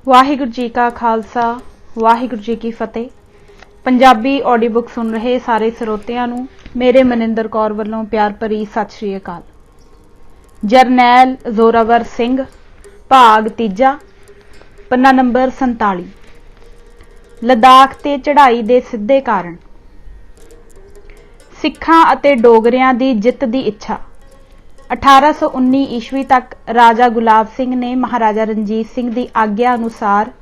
वाहिगुरू जी का खालसा वाहिगुरू जी की फतेह। Punjabi audio book सुन रहे सारे ਸਰੋਤਿਆਂ ਨੂੰ मेरे ਮਨਿੰਦਰ कौर ਵੱਲੋਂ प्यार भरी सत श्री अकाल। जरनैल ਜ਼ੋਰਾਵਰ ਸਿੰਘ भाग तीजा पन्ना नंबर 47। लद्दाख ते चढ़ाई दे सिद्धे कारण। सिखां अते डोगरियां दी जित दी इच्छा। 1819 ईस्वी तक राजा गुलाब सिंह ने महाराजा रणजीत सिंह की आग्या अनुसार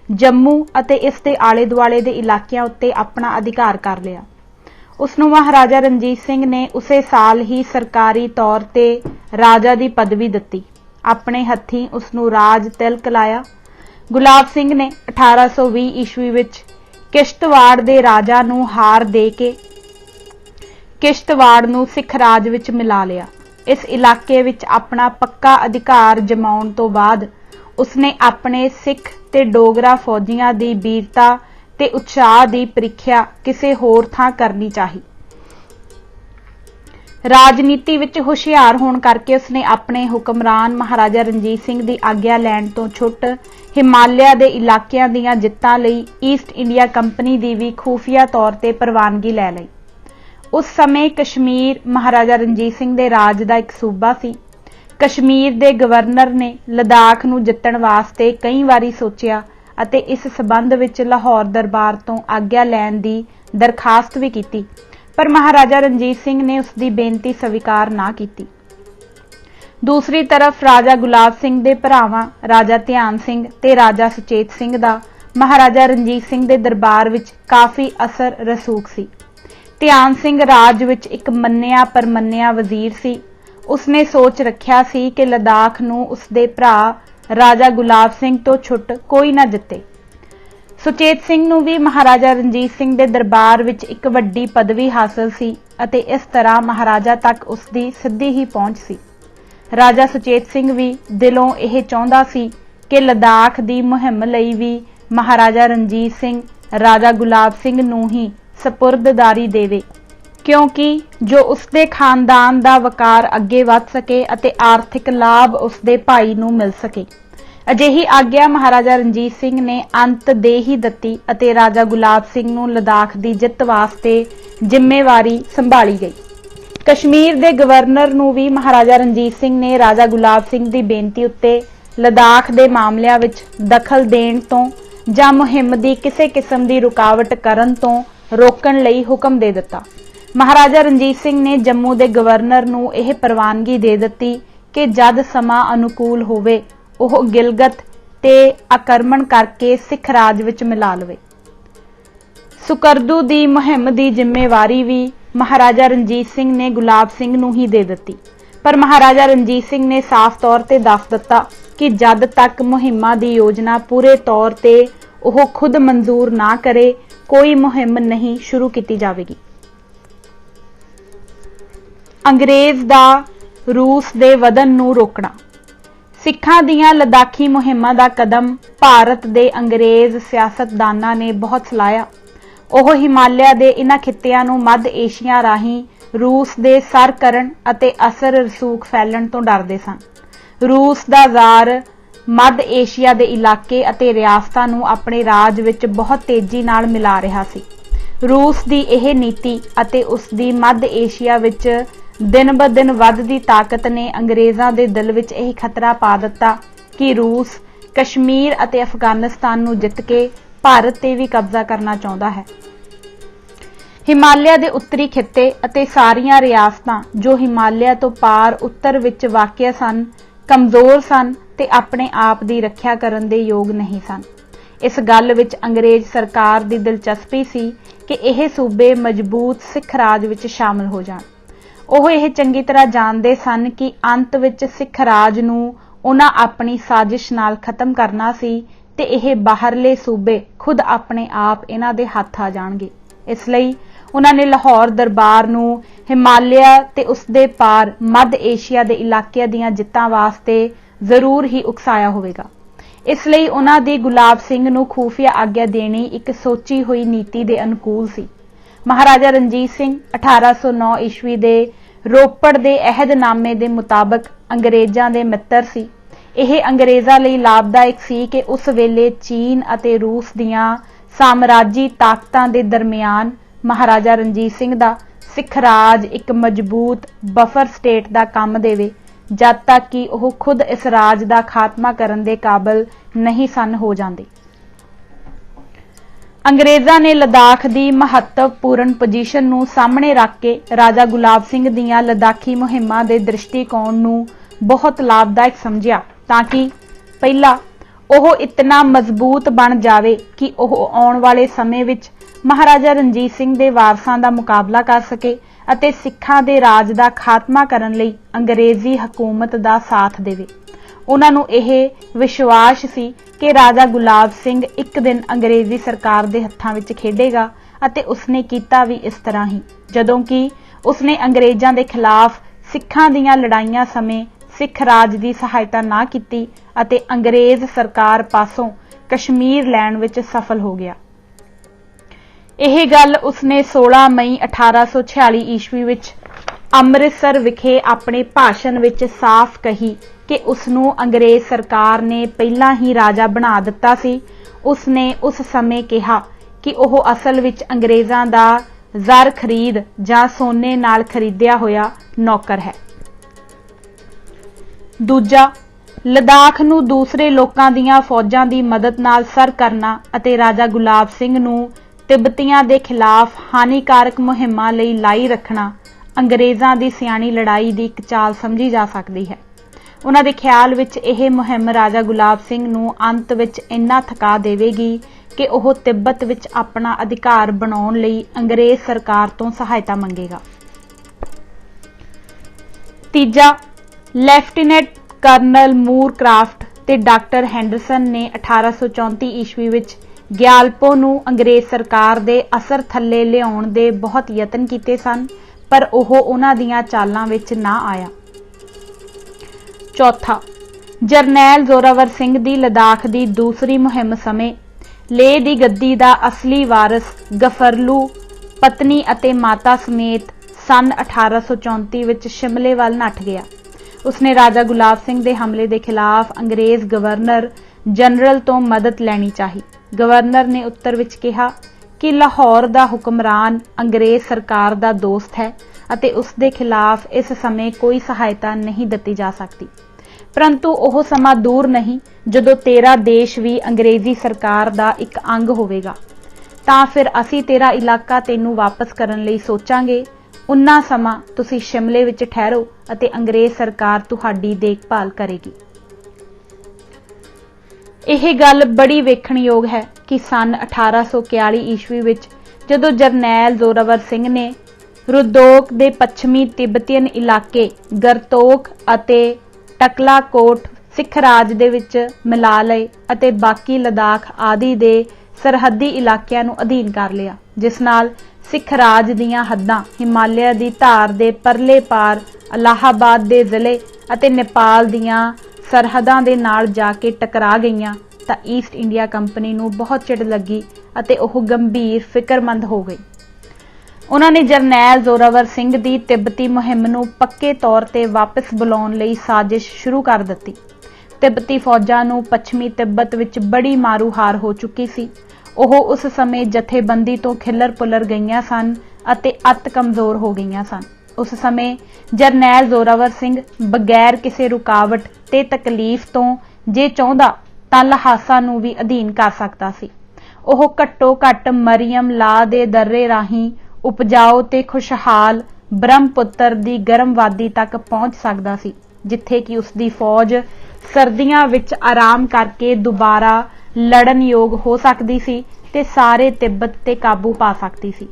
जम्मू अते इस दे आले दुआले दे इलाकिਆਂ उत्ते अपना अधिकार कर लिया। उसनूं महाराजा रणजीत सिंह ने उसे साल ही सरकारी तौर ते राजा की पदवी दिती। अपने हत्थीं उसनूं राज तिलक लाया। गुलाब सिंह ने 1820 ईस्वी विच किश्तवाड़ दे राजा नूं हार दे के किश्तवाड़ नूं सिख राज विच मिला लिया। इस इलाके विच अपना पक्का अधिकार जमाउण तो बाद उसने अपने सिख ते डोगरा फौजियां दी वीरता ते उत्साह दी परीक्षा किसी होर थां करनी चाही। राजनीति विच हुशियार होण करके उसने अपने हुक्मरान महाराजा रणजीत सिंह दी आग्या लैण तो छुट हिमालय दे इलाकिਆਂ ਦੀਆਂ जित्तां लई ईस्ट इंडिया कंपनी दी भी खुफिया तौर ते प्रवानगी लै लई। उस समय कश्मीर महाराजा रणजीत सिंह दे राज दा एक सूबा सी। कश्मीर दे गवर्नर ने लद्दाख नूं जित्तण वास्ते कई वारी सोचिया अते इस संबंध विच लाहौर दरबार तो आग्या लैण दी दरखास्त भी कीती, पर महाराजा रणजीत सिंह ने उसकी बेनती स्वीकार ना की। दूसरी तरफ राजा गुलाब सिंह दे भरावां राजा ध्यान सिंह ते राजा सुचेत सिंह दा महाराजा रणजीत सिंह दे दरबार विच काफ़ी असर रसूख सी। ध्यान सिंह राज विच एक मन्निया परमन्निया वजीर सी। उसने सोच रखिया सी कि लद्दाख नूं उसदे भरा राजा गुलाब सिंह तो छुट कोई ना जिते। सुचेत सिंह नूं भी महाराजा रणजीत सिंह दे दरबार विच एक वड्डी पदवी हासिल सी अते इस तरह महाराजा तक उसदी सिद्धी ही पहुंच सी। राजा सुचेत सिंह भी दिलों यह चाहुंदा सी कि लद्दाख दी मुहिम लई भी महाराजा रणजीत सिंह राजा गुलाब सिंह नूं ही सपुर्ददारी देवे, क्योंकि जो उसदे खानदान दा वकार अगे वध सके अते आर्थिक लाभ उसदे भाई नूं मिल सके। अजिही आग्या महाराजा रणजीत सिंह ने अंत दे ही दित्ती अते राजा गुलाब सिंह नूं लद्दाख दी जित वास्ते जिम्मेवारी संभाली गई। कश्मीर दे गवर्नर नूं भी महाराजा रणजीत सिंह ने राजा गुलाब सिंह दी बेनती उत्ते लद्दाख दे मामलिਆਂ विच दखल देण तों जां मुहिम दी किसी किस्म दी रुकावट करन तों रोकण लई हुक्म दे दिता। महाराजा रणजीत सिंह ने जम्मू दे गवर्नर नूं यह प्रवानगी दे दिती कि जद समा अनुकूल होवे ओह गिलगत ते आक्रमण करके सिख राज विच मिला लवे। सुकरदू दी मुहिम दी जिम्मेवारी भी महाराजा रणजीत सिंह ने गुलाब सिंह नूं ही दे दिती, पर महाराजा रणजीत सिंह ने साफ तौर ते दस दिता कि जद तक मुहिमां दी योजना पूरे तौर ते ओह खुद मंजूर ना करे कोई मुहिम नहीं शुरू की जाएगी। अंग्रेज दा रूस दे वधन नूं रोकना। सिखां दीआं लद्दाखी मुहिमां दा कदम भारत दे अंग्रेज सियासतदानां ने बहुत सलाया। ओह हिमालय दे इन्हां खित्तिਆਂ नूं मध्य एशिया राहीं रूस दे सर करन अते असर रसूख फैलण तो डरदे सन। रूस दा ਜ਼ਾਰ मध्य एशिया दे इलाके अते रियासतां नूं अपने राज विच बहुत तेजी नाल मिला रहा सी। रूस दी यह नीति अते उसदी मध्य एशिया विच दिन ब दिन वधदी ताकत ने अंग्रेज़ां दे दिल विच यह खतरा पा दिता कि रूस कश्मीर अते अफगानिस्तान नूं जित के भारत ते भी कब्जा करना चाहुंदा है। हिमालय दे उत्तरी खित्ते अते सारियां रियासतां जो हिमालय तो पार उत्तर विच वाक़िआ सन कमज़ोर सन ते अपने आप दी रखिया करन दे योग नहीं सन। इस गल विच अंग्रेज सरकार दी दिलचस्पी सी कि यह सूबे मजबूत सिख राज विच शामिल हो जाण। ओह यह चंगी तरह जानदे सन कि अंत विच सिख राज नूं उन्हां अपनी साजिश नाल खत्म करना सी ते यह बाहरले सूबे खुद अपने आप इन्हां दे हत्थ आ जाणगे। इसलिए उन्होंने लाहौर दरबार नूं हिमालय ते उसदे पार मध्य एशिया दे इलाकिਆਂ ਦੀਆਂ जित्तां वास्ते जरूर ही उकसाया होवेगा। इसलिए उन्हां दी गुलाब सिंह नूं खुफिया आग्या देनी एक सोची हुई नीति दे अनुकूल सी। महाराजा रणजीत सिंह 1809 ईस्वी दे रोपड़ दे अहदनामे दे मुताबक अंग्रेजां दे मित्र सी। ਇਹ ਅੰਗਰੇਜ਼ਾਂ ਲਈ ਲਾਭਦਾਇਕ ਸੀ ਕਿ ਉਸ ਵੇਲੇ ਚੀਨ ਅਤੇ ਰੂਸ ਦੀਆਂ ਸਾਮਰਾਜੀ ਤਾਕਤਾਂ ਦੇ ਦਰਮਿਆਨ ਮਹਾਰਾਜਾ ਰਣਜੀਤ ਸਿੰਘ ਦਾ ਸਿੱਖ ਰਾਜ ਇੱਕ ਮਜ਼ਬੂਤ ਬਫਰ ਸਟੇਟ ਦਾ ਕੰਮ ਦੇਵੇ, ਜਦ ਤੱਕ ਕਿ ਉਹ ਖੁਦ ਇਸ ਰਾਜ ਦਾ ਖਾਤਮਾ ਕਰਨ ਦੇ ਕਾਬਲ ਨਹੀਂ ਸਨ ਹੋ ਜਾਂਦੇ। ਅੰਗਰੇਜ਼ਾਂ ਨੇ ਲਦਾਖ ਦੀ ਮਹੱਤਵਪੂਰਨ ਪੋਜੀਸ਼ਨ ਨੂੰ ਸਾਹਮਣੇ ਰੱਖ ਕੇ ਰਾਜਾ ਗੁਲਾਬ ਸਿੰਘ ਦੀਆਂ ਲਦਾਖੀ ਮੁਹਿੰਮਾਂ ਦੇ ਦ੍ਰਿਸ਼ਟੀਕੋਣ ਨੂੰ ਬਹੁਤ ਲਾਭਦਾਇਕ ਸਮਝਿਆ, ਤਾਂ ਕਿ ਪਹਿਲਾ ਉਹ ਇਤਨਾ ਮਜ਼ਬੂਤ ਬਣ ਜਾਵੇ ਕਿ ਉਹ ਆਉਣ ਵਾਲੇ ਸਮੇਂ ਵਿੱਚ ਮਹਾਰਾਜਾ ਰਣਜੀਤ ਸਿੰਘ ਦੇ ਵਾਰਸਾਂ ਦਾ ਮੁਕਾਬਲਾ ਕਰ ਸਕੇ ਅਤੇ ਸਿੱਖਾਂ ਦੇ ਰਾਜ ਦਾ ਖਾਤਮਾ ਕਰਨ ਲਈ ਅੰਗਰੇਜ਼ੀ ਹਕੂਮਤ ਦਾ ਸਾਥ ਦੇਵੇ। ਉਹਨਾਂ ਨੂੰ ਇਹ ਵਿਸ਼ਵਾਸ ਸੀ ਕਿ ਰਾਜਾ ਗੁਲਾਬ ਸਿੰਘ ਇੱਕ ਦਿਨ ਅੰਗਰੇਜ਼ੀ ਸਰਕਾਰ ਦੇ ਹੱਥਾਂ ਵਿੱਚ ਖੇਡੇਗਾ, ਅਤੇ ਉਸਨੇ ਕੀਤਾ ਵੀ ਇਸ ਤਰ੍ਹਾਂ ਹੀ। ਜਦੋਂ ਕਿ ਉਸਨੇ ਅੰਗਰੇਜ਼ਾਂ ਦੇ ਖਿਲਾਫ ਸਿੱਖਾਂ ਦੀਆਂ ਲੜਾਈਆਂ ਸਮੇਂ ਸਿੱਖ ਰਾਜ ਦੀ ਸਹਾਇਤਾ ਨਾ ਕੀਤੀ ਅਤੇ ਅੰਗਰੇਜ਼ ਸਰਕਾਰ ਪਾਸੋਂ ਕਸ਼ਮੀਰ ਲੈਣ ਵਿੱਚ ਸਫਲ ਹੋ ਗਿਆ। ਇਹ ਗੱਲ ਉਸਨੇ 16 ਮਈ 1846 ਈਸਵੀ ਵਿੱਚ ਅੰਮ੍ਰਿਤਸਰ ਵਿਖੇ ਆਪਣੇ ਭਾਸ਼ਣ ਵਿੱਚ ਸਾਫ਼ ਕਹੀ ਕਿ ਉਸਨੂੰ ਅੰਗਰੇਜ਼ ਸਰਕਾਰ ਨੇ ਪਹਿਲਾਂ ਹੀ ਰਾਜਾ ਬਣਾ ਦਿੱਤਾ ਸੀ। ਉਸਨੇ ਉਸ ਸਮੇਂ ਕਿਹਾ ਕਿ ਉਹ ਅਸਲ ਵਿੱਚ ਅੰਗਰੇਜ਼ਾਂ ਦਾ ਜ਼ਰ ਖਰੀਦ ਜਾਂ ਸੋਨੇ ਨਾਲ ਖਰੀਦਿਆ ਹੋਇਆ ਨੌਕਰ ਹੈ। ਦੂਜਾ, ਲਦਾਖ ਨੂੰ ਦੂਸਰੇ ਲੋਕਾਂ ਦੀਆਂ ਫੌਜਾਂ ਦੀ ਮਦਦ ਨਾਲ ਸਰ ਕਰਨਾ ਅਤੇ ਰਾਜਾ ਗੁਲਾਬ ਸਿੰਘ ਨੂੰ ਤਿੱਬਤੀਆਂ ਦੇ ਖਿਲਾਫ ਹਾਨੀਕਾਰਕ ਮੁਹਿੰਮਾਂ ਲਈ ਲਾਈ ਰੱਖਣਾ ਅੰਗਰੇਜ਼ਾਂ ਦੀ ਸਿਆਣੀ ਲੜਾਈ ਦੀ ਇੱਕ ਚਾਲ ਸਮਝੀ ਜਾ ਸਕਦੀ ਹੈ। ਉਹਨਾਂ ਦੇ ਖਿਆਲ ਵਿੱਚ ਇਹ ਮੁਹਿੰਮ ਰਾਜਾ ਗੁਲਾਬ ਸਿੰਘ ਨੂੰ ਅੰਤ ਵਿੱਚ ਇੰਨਾ ਥਕਾ ਦੇਵੇਗੀ ਕਿ ਉਹ ਤਿੱਬਤ ਵਿੱਚ ਆਪਣਾ ਅਧਿਕਾਰ ਬਣਾਉਣ ਲਈ ਅੰਗਰੇਜ਼ ਸਰਕਾਰ ਤੋਂ ਸਹਾਇਤਾ ਮੰਗੇਗਾ। ਤੀਜਾ, ਲੈਫਟੀਨੈਂਟ ਕਰਨਲ ਮੂਰਕ੍ਰਾਫਟ ਤੇ ਡਾਕਟਰ ਹੈਂਡਰਸਨ ਨੇ 1834 ਈਸਵੀ ਵਿੱਚ ਗਿਆਲਪੋ ਨੂੰ ਅੰਗਰੇਜ਼ ਸਰਕਾਰ ਦੇ ਅਸਰ ਥੱਲੇ ਲਿਆਉਣ ਦੇ ਬਹੁਤ ਯਤਨ ਕੀਤੇ ਸਨ, ਪਰ ਉਹ ਉਹਨਾਂ ਦੀਆਂ ਚਾਲਾਂ ਵਿੱਚ ਨਾ ਆਇਆ। ਚੌਥਾ, ਜਰਨੈਲ ਜ਼ੋਰਾਵਰ ਸਿੰਘ ਦੀ ਲਦਾਖ ਦੀ ਦੂਸਰੀ ਮੁਹਿੰਮ ਸਮੇਂ ਲੇਹ ਦੀ ਗੱਦੀ ਦਾ ਅਸਲੀ ਵਾਰਸ ਗਫਰਲੂ ਪਤਨੀ ਅਤੇ ਮਾਤਾ ਸਮੇਤ ਸੰਨ 1834 ਵਿੱਚ ਸ਼ਿਮਲੇ ਵੱਲ ਨੱਠ ਗਿਆ। ਉਸਨੇ ਰਾਜਾ ਗੁਲਾਬ ਸਿੰਘ ਦੇ ਹਮਲੇ ਦੇ ਖਿਲਾਫ ਅੰਗਰੇਜ਼ ਗਵਰਨਰ ਜਨਰਲ ਤੋਂ ਮਦਦ ਲੈਣੀ ਚਾਹੀ। ਗਵਰਨਰ ਨੇ ਉੱਤਰ ਵਿੱਚ ਕਿਹਾ ਕਿ ਲਾਹੌਰ ਦਾ ਹੁਕਮਰਾਨ ਅੰਗਰੇਜ਼ ਸਰਕਾਰ ਦਾ ਦੋਸਤ ਹੈ ਅਤੇ ਉਸ ਦੇ ਖਿਲਾਫ ਇਸ ਸਮੇਂ ਕੋਈ ਸਹਾਇਤਾ ਨਹੀਂ ਦਿੱਤੀ ਜਾ ਸਕਦੀ, ਪਰੰਤੂ ਉਹ ਸਮਾਂ ਦੂਰ ਨਹੀਂ ਜਦੋਂ ਤੇਰਾ ਦੇਸ਼ ਵੀ ਅੰਗਰੇਜ਼ੀ ਸਰਕਾਰ ਦਾ ਇੱਕ ਅੰਗ ਹੋਵੇਗਾ, ਤਾਂ ਫਿਰ ਅਸੀਂ ਤੇਰਾ ਇਲਾਕਾ ਤੈਨੂੰ ਵਾਪਸ ਕਰਨ ਲਈ ਸੋਚਾਂਗੇ। ਉਨਾ ਸਮਾਂ ਤੁਸੀਂ ਸ਼ਿਮਲੇ ਵਿੱਚ ਠਹਿਰੋ ਅਤੇ ਅੰਗਰੇਜ਼ ਸਰਕਾਰ ਤੁਹਾਡੀ ਦੇਖਭਾਲ ਕਰੇਗੀ। ਇਹ ਗੱਲ ਬੜੀ ਵੇਖਣਯੋਗ ਹੈ ਕਿ ਸੰਨ 1841 ਈਸਵੀ ਵਿੱਚ ਜਦੋਂ ਜਰਨੈਲ ਜ਼ੋਰਾਵਰ ਸਿੰਘ ਨੇ ਰੁਦੋਕ ਦੇ ਪੱਛਮੀ ਤਿੱਬਤੀਅਨ ਇਲਾਕੇ ਗਰਤੋਕ ਅਤੇ ਟਕਲਾਕੋਟ ਸਿੱਖ ਰਾਜ ਦੇ ਵਿੱਚ ਮਿਲਾ ਲਏ ਅਤੇ ਬਾਕੀ ਲਦਾਖ ਆਦਿ ਦੇ ਸਰਹੱਦੀ ਇਲਾਕਿਆਂ ਨੂੰ ਅਧੀਨ ਕਰ ਲਿਆ, ਜਿਸ ਨਾਲ ਸਿੱਖ ਰਾਜ ਦੀਆਂ ਹੱਦਾਂ ਹਿਮਾਲਿਆ ਦੀ ਧਾਰ ਦੇ ਪਰਲੇ ਪਾਰ ਅਲਾਹਾਬਾਦ ਦੇ ਜ਼ਿਲ੍ਹੇ ਅਤੇ ਨੇਪਾਲ ਦੀਆਂ ਸਰਹੱਦਾਂ ਦੇ ਨਾਲ ਜਾ ਕੇ ਟਕਰਾ ਗਈਆਂ, ਤਾਂ ਈਸਟ ਇੰਡੀਆ ਕੰਪਨੀ ਨੂੰ ਬਹੁਤ ਚਿੜ ਲੱਗੀ ਅਤੇ ਉਹ ਗੰਭੀਰ ਫਿਕਰਮੰਦ ਹੋ ਗਈ। ਉਹਨਾਂ ਨੇ ਜਰਨੈਲ ਜ਼ੋਰਾਵਰ ਸਿੰਘ ਦੀ ਤਿੱਬਤੀ ਮੁਹਿੰਮ ਨੂੰ ਪੱਕੇ ਤੌਰ ਤੇ ਵਾਪਸ ਬੁਲਾਉਣ ਲਈ ਸਾਜ਼ਿਸ਼ ਸ਼ੁਰੂ ਕਰ ਦਿੱਤੀ। ਤਿੱਬਤੀ ਫੌਜਾਂ ਨੂੰ ਪੱਛਮੀ ਤਿੱਬਤ ਵਿੱਚ ਬੜੀ ਮਾਰੂ ਹਾਰ ਹੋ ਚੁੱਕੀ ਸੀ। ਉਹ ਉਸ ਸਮੇਂ ਜਥੇਬੰਦੀ ਤੋਂ ਖਿੱਲਰ ਪੁੱਲਰ ਗਈਆਂ ਸਨ ਅਤੇ ਅਤ ਕਮਜ਼ੋਰ ਹੋ ਗਈਆਂ ਸਨ। ਉਸ ਸਮੇਂ ਜਰਨੈਲ ਜ਼ੋਰਾਵਰ ਸਿੰਘ ਬਗੈਰ ਕਿਸੇ ਰੁਕਾਵਟ ਤੇ ਤਕਲੀਫ ਤੋਂ ਜੇ ਚਾਹੁੰਦਾ ਤਾਂ ਲਹਾਸਾ ਨੂੰ ਵੀ ਅਧੀਨ ਕਰ ਸਕਦਾ ਸੀ। ਉਹ ਘੱਟੋ ਘੱਟ ਮਰੀਅਮ ਲਾ ਦੇ ਦर्रे ਰਾਹੀਂ ਉਪਜਾਊ ਤੇ ਖੁਸ਼ਹਾਲ ਬ੍ਰਹਮਪੁੱਤਰ ਦੀ ਗਰਮ ਵਾਦੀ ਤੱਕ ਪਹੁੰਚ ਸਕਦਾ ਸੀ, ਜਿੱਥੇ ਕਿ ਉਸ ਦੀ ਫੌਜ ਸਰਦੀਆਂ ਵਿੱਚ ਆਰਾਮ ਕਰਕੇ ਦੁਬਾਰਾ ਲੜਨ ਯੋਗ ਹੋ ਸਕਦੀ ਸੀ ਤੇ ਸਾਰੇ ਤਿੱਬਤ ਤੇ ਕਾਬੂ ਪਾ ਸਕਦੀ ਸੀ।